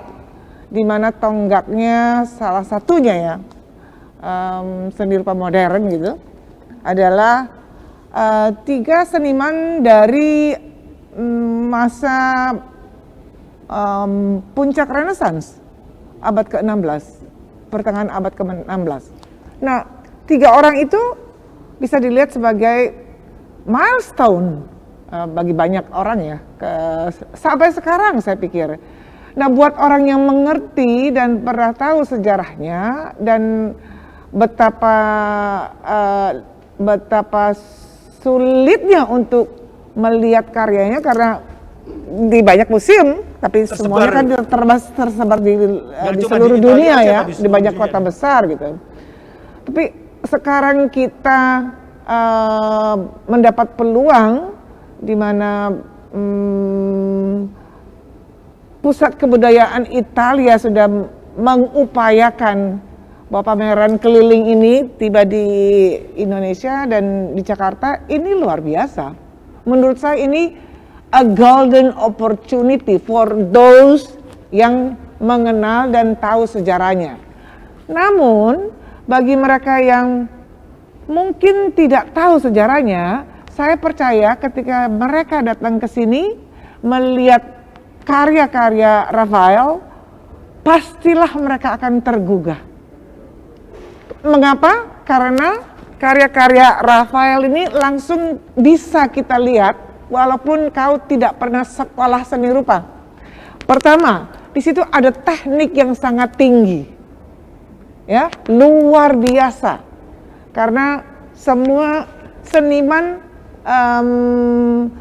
di mana tonggaknya salah satunya ya seni rupa modern gitu, adalah 3 seniman dari masa puncak Renaissance abad ke-16, pertengahan abad ke-16. Nah, 3 orang itu bisa dilihat sebagai milestone bagi banyak orang ya, sampai sekarang saya pikir. Nah, buat orang yang mengerti dan pernah tahu sejarahnya dan betapa sulitnya untuk melihat karyanya, karena di banyak museum, tapi semuanya kan tersebar di seluruh dunia ya, di banyak kota besar gitu. Tapi sekarang kita mendapat peluang di mana pusat kebudayaan Italia sudah mengupayakan bahwa pameran keliling ini tiba di Indonesia dan di Jakarta. Ini luar biasa. Menurut saya ini a golden opportunity for those yang mengenal dan tahu sejarahnya. Namun bagi mereka yang mungkin tidak tahu sejarahnya, saya percaya ketika mereka datang ke sini melihat karya-karya Raffaello, pastilah mereka akan tergugah. Mengapa? Karena karya-karya Raffaello ini langsung bisa kita lihat walaupun kau tidak pernah sekolah seni rupa. Pertama, di situ ada teknik yang sangat tinggi, ya, luar biasa. Karena semua seniman,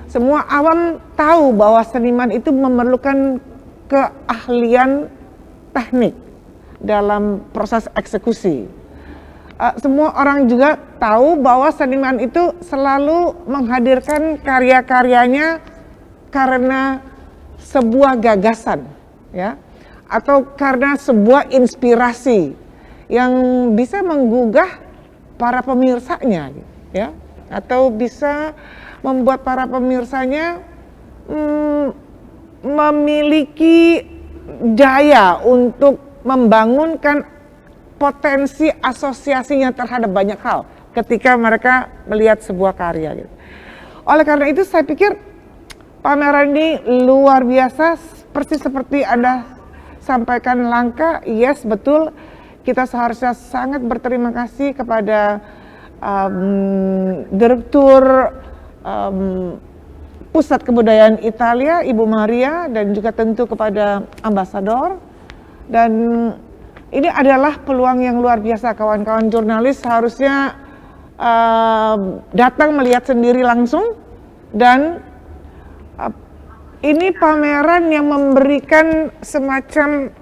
semua awam tahu bahwa seniman itu memerlukan keahlian teknik dalam proses eksekusi. Semua orang juga tahu bahwa seniman itu selalu menghadirkan karya-karyanya karena sebuah gagasan, ya, atau karena sebuah inspirasi yang bisa menggugah para pemirsanya, ya, atau bisa membuat para pemirsanya memiliki daya untuk membangunkan potensi asosiasinya terhadap banyak hal ketika mereka melihat sebuah karya gitu. Oleh karena itu saya pikir pameran ini luar biasa, persis seperti Anda sampaikan langka. Yes, betul, kita seharusnya sangat berterima kasih kepada Direktur Pusat Kebudayaan Italia, Ibu Maria, dan juga tentu kepada Ambasador. Dan ini adalah peluang yang luar biasa. Kawan-kawan jurnalis harusnya datang melihat sendiri langsung, dan ini pameran yang memberikan semacam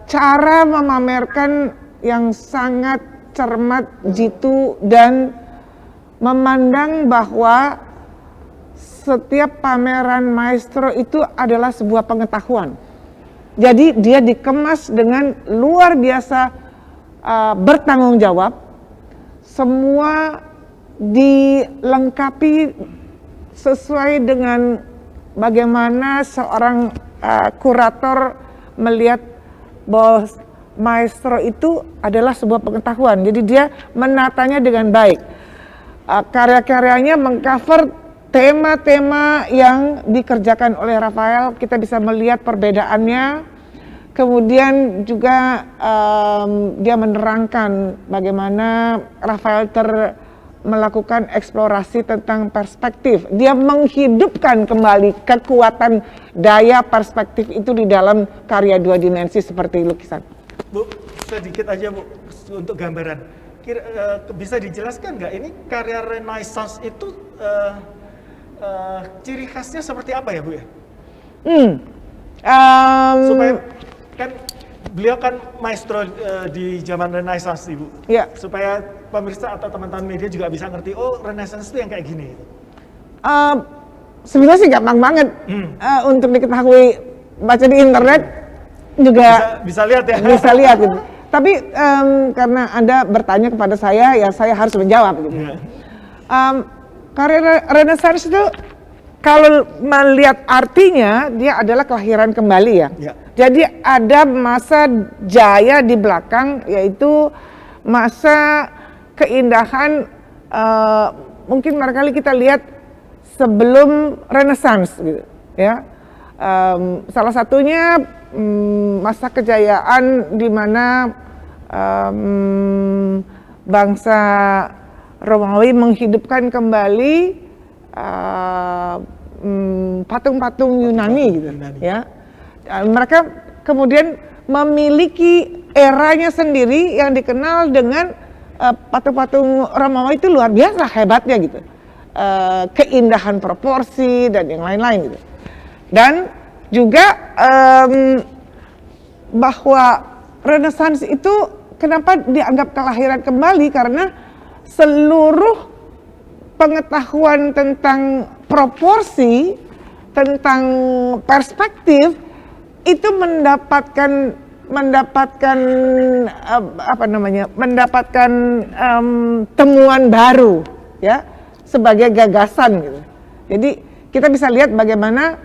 cara memamerkan yang sangat cermat, jitu, dan memandang bahwa setiap pameran maestro itu adalah sebuah pengetahuan. Jadi dia dikemas dengan luar biasa bertanggung jawab, semua dilengkapi sesuai dengan bagaimana seorang kurator melihat bahwa maestro itu adalah sebuah pengetahuan. Jadi dia menatanya dengan baik. Karya-karyanya mengcover tema-tema yang dikerjakan oleh Raffael. Kita bisa melihat perbedaannya. Kemudian juga dia menerangkan bagaimana Raffael melakukan eksplorasi tentang perspektif. Dia menghidupkan kembali kekuatan daya perspektif itu di dalam karya dua dimensi seperti lukisan. Bu, sedikit aja Bu, untuk gambaran. Bisa dijelaskan nggak ini karya Renaissance itu ciri khasnya seperti apa ya Bu ya? Supaya kan beliau kan maestro di zaman Renaissance Ibu. Ya. Supaya pemirsa atau teman-teman media juga bisa ngerti, oh Renaissance itu yang kayak gini. Sebenarnya sih gampang banget untuk diketahui, baca di internet juga bisa lihat ya. Bisa lihat gitu. Tapi karena Anda bertanya kepada saya, ya saya harus menjawab gitu. Karya Renaissance itu kalau melihat artinya dia adalah kelahiran kembali ya. Jadi ada masa jaya di belakang, yaitu masa keindahan mungkin barangkali kita lihat sebelum Renaissance gitu ya. Salah satunya masa kejayaan di mana bangsa Romawi menghidupkan kembali patung-patung Yunani gitu ya. Mereka kemudian memiliki eranya sendiri yang dikenal dengan patung-patung Romawi itu luar biasa hebatnya gitu. Keindahan proporsi dan yang lain-lain gitu. Dan juga bahwa Renaissance itu kenapa dianggap kelahiran kembali, karena seluruh pengetahuan tentang proporsi, tentang perspektif itu mendapatkan temuan baru ya, sebagai gagasan gitu. Jadi kita bisa lihat bagaimana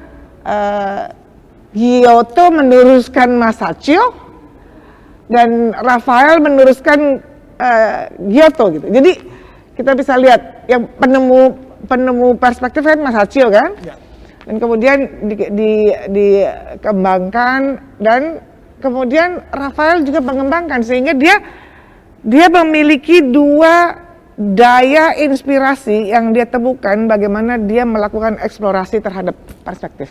Giotto meneruskan Masaccio dan Raffael meneruskan Giotto gitu. Jadi kita bisa lihat yang penemu perspektif kan Masaccio kan, dan kemudian dikembangkan, dan kemudian Raffael juga mengembangkan sehingga dia memiliki dua daya inspirasi yang dia temukan bagaimana dia melakukan eksplorasi terhadap perspektif.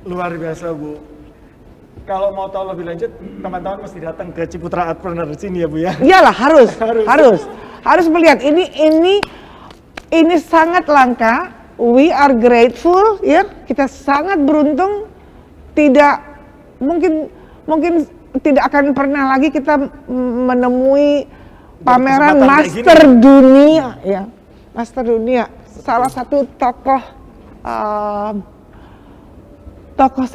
Luar biasa Bu. Kalau mau tahu lebih lanjut, teman-teman mesti datang ke Ciputra Artpreneur sini ya Bu ya. Iyalah harus melihat ini sangat langka. We are grateful ya. Kita sangat beruntung, mungkin tidak akan pernah lagi kita menemui pameran master dunia ya. Master dunia, salah satu tokoh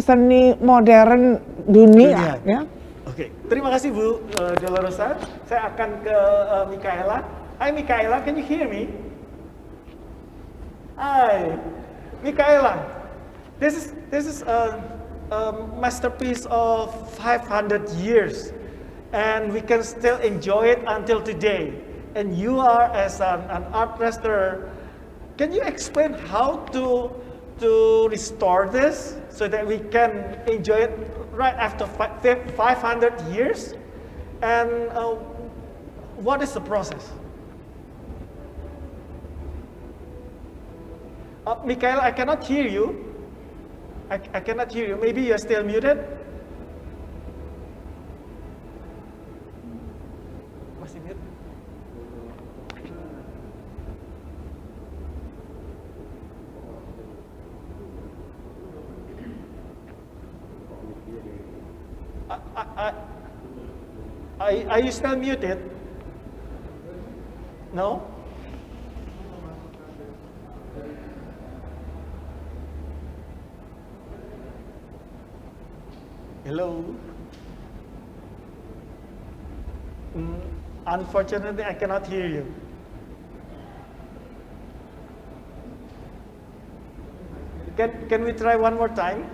seni modern dunia. Ya. Oke, terima kasih Bu Dolorosa. Saya akan ke Michaela. Hi Michaela, can you hear me? Hi, Michaela. This is a masterpiece of 500 years, and we can still enjoy it until today. And you are as an art restorer. Can you explain how to restore this so that we can enjoy it right after 500 years? And what is the process? Michael, I cannot hear you. I cannot hear you. Maybe you're still muted. Masih mute? Are you still muted? No? Hello? Unfortunately, I cannot hear you. Can, Can we try one more time?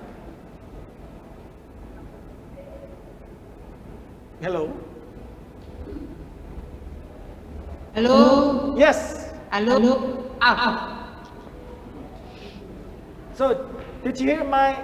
Hello. Hello. Yes. Hello. So, did you hear my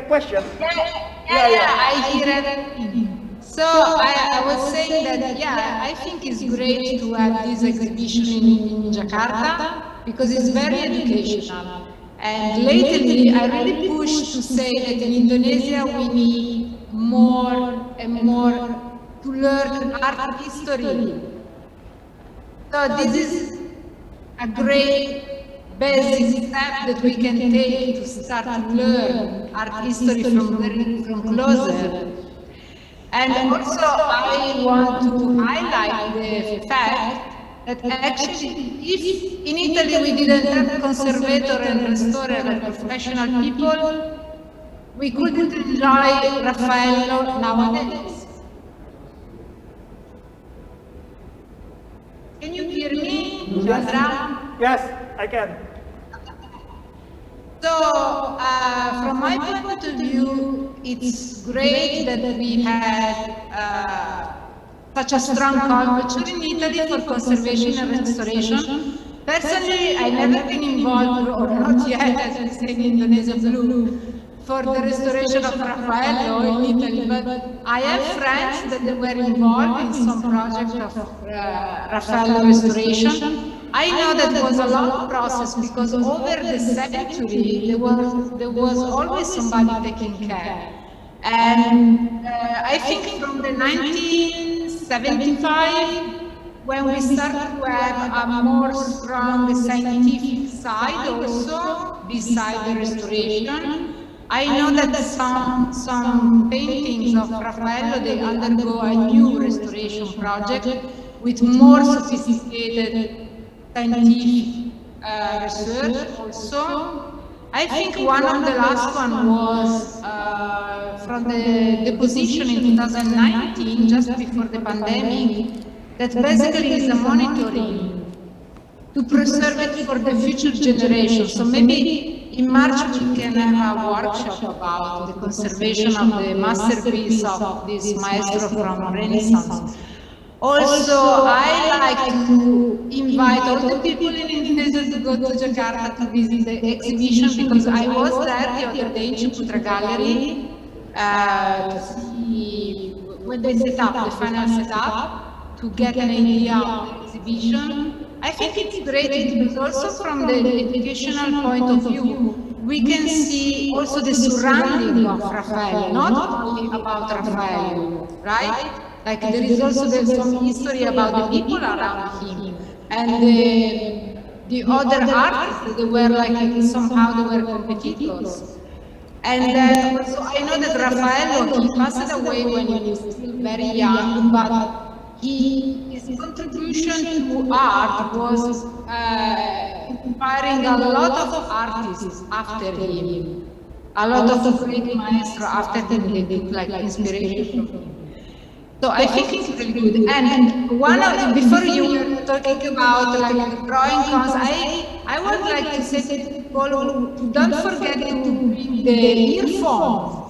question? Yeah, I hear everything. So I was saying that, yeah, I think it's great to have this exhibition in Jakarta because it's very educational. And lately, I really push to say that in Indonesia we need more and more to learn art history. So this is a great basic step that we can take to start to learn art history from closer. And also I want to highlight the fact that actually if in Italy we didn't have conservator and restorer like professional people, we couldn't enjoy Raffaello nowadays. Can you hear me, Chandra? Yes, I can. So, from my point of view, it's great that we had such a strong culture in Italy for conservation and restoration. Personally, I never been involved, or not yet, as we say in Indonesia, blue, for the restoration of Raffaello in Italy, but I have friends that were involved in some project of Raffaello restoration. I know that it was a long process because over the century there was always somebody taking care. And I think from the 1975, when we started to have a more strong scientific side also, beside the restoration, I know that some paintings of Raffaello, they undergo a new restoration project with more sophisticated scientific research also. I think one of the last one was from the deposition in 2019, just before the pandemic, that basically is a monitoring to preserve it for the future generations. So maybe in March we can have a workshop about the conservation of the masterpiece of this maestro from Renaissance. Also, I like to invite all the people in Indonesia to go to Jakarta to visit the exhibition because I was there the other day in Ciputra Gallery to see when they set up, the final setup, to get an idea of the exhibition. I think it's great because also from the educational point of view, we can see also the surrounding of Raffaello, not only about Raffaello, right? Like there is also some history about the people around him and the other artists that were like somehow they were competitors. And then also I know that Raffaello, he passed away when he was still very young, but his contribution to art was inspiring a lot of artists after him. A lot of great maestro after him, they took like inspiration from him. So I think it's really good. And one of the, before you were talking about like the drawing cons, I would like to say to people, don't forget to bring the earphones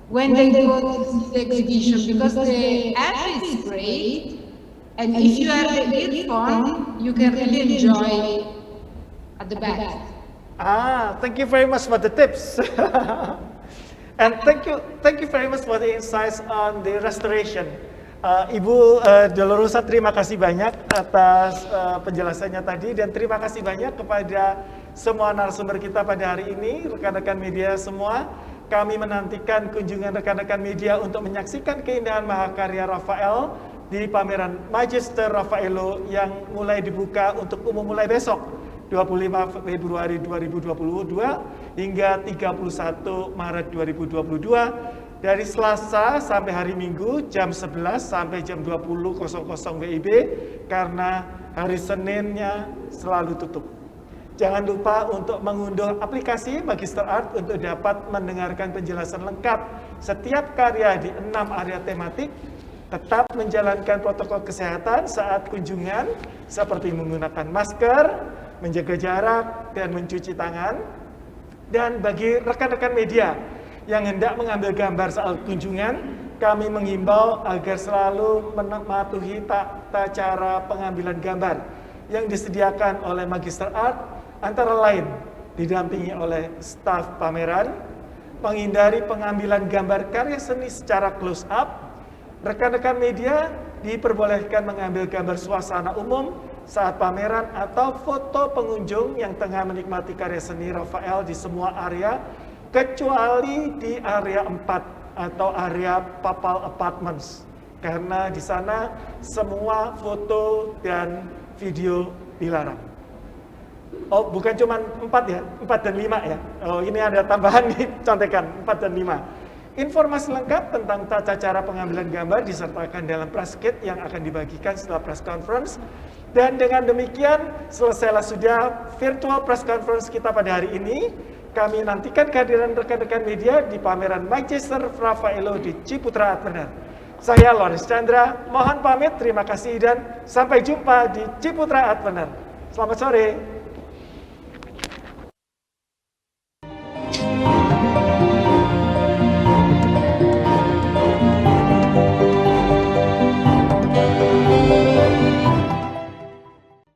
when they go to see the exhibition because the app is great. And if you have the earphone, you can really enjoy at the back. Thank you very much for the tips. And thank you very much for the insights on the restoration. Ibu Dolorosa, terima kasih banyak atas penjelasannya tadi dan terima kasih banyak kepada semua narasumber kita pada hari ini, rekan-rekan media semua. Kami menantikan kunjungan rekan-rekan media untuk menyaksikan keindahan mahakarya Raffael di pameran Magister Raffaello yang mulai dibuka untuk umum mulai besok 25 Februari 2022 hingga 31 Maret 2022 dari Selasa sampai hari Minggu jam 11 sampai jam 20.00 WIB karena hari Seninnya selalu tutup. Jangan lupa untuk mengunduh aplikasi Magister Art untuk dapat mendengarkan penjelasan lengkap setiap karya di 6 area tematik. Tetap menjalankan protokol kesehatan saat kunjungan seperti menggunakan masker, menjaga jarak, dan mencuci tangan. Dan bagi rekan-rekan media yang hendak mengambil gambar saat kunjungan, kami menghimbau agar selalu mematuhi tata cara pengambilan gambar yang disediakan oleh Magister Art, antara lain didampingi oleh staf pameran, menghindari pengambilan gambar karya seni secara close up. Rekan-rekan media diperbolehkan mengambil gambar suasana umum saat pameran atau foto pengunjung yang tengah menikmati karya seni Raffaello di semua area, kecuali di area 4 atau area Papal Apartments, karena di sana semua foto dan video dilarang. Oh, bukan cuma 4 ya, 4 dan 5 ya. Oh, ini ada tambahan dicontekan, 4 dan 5. Informasi lengkap tentang tata cara pengambilan gambar disertakan dalam press kit yang akan dibagikan setelah press conference. Dan dengan demikian, selesailah sudah virtual press conference kita pada hari ini. Kami nantikan kehadiran rekan-rekan media di pameran Magister Raffaello di Ciputra Advener. Saya Loris Chandra, mohon pamit, terima kasih dan sampai jumpa di Ciputra Advener. Selamat sore.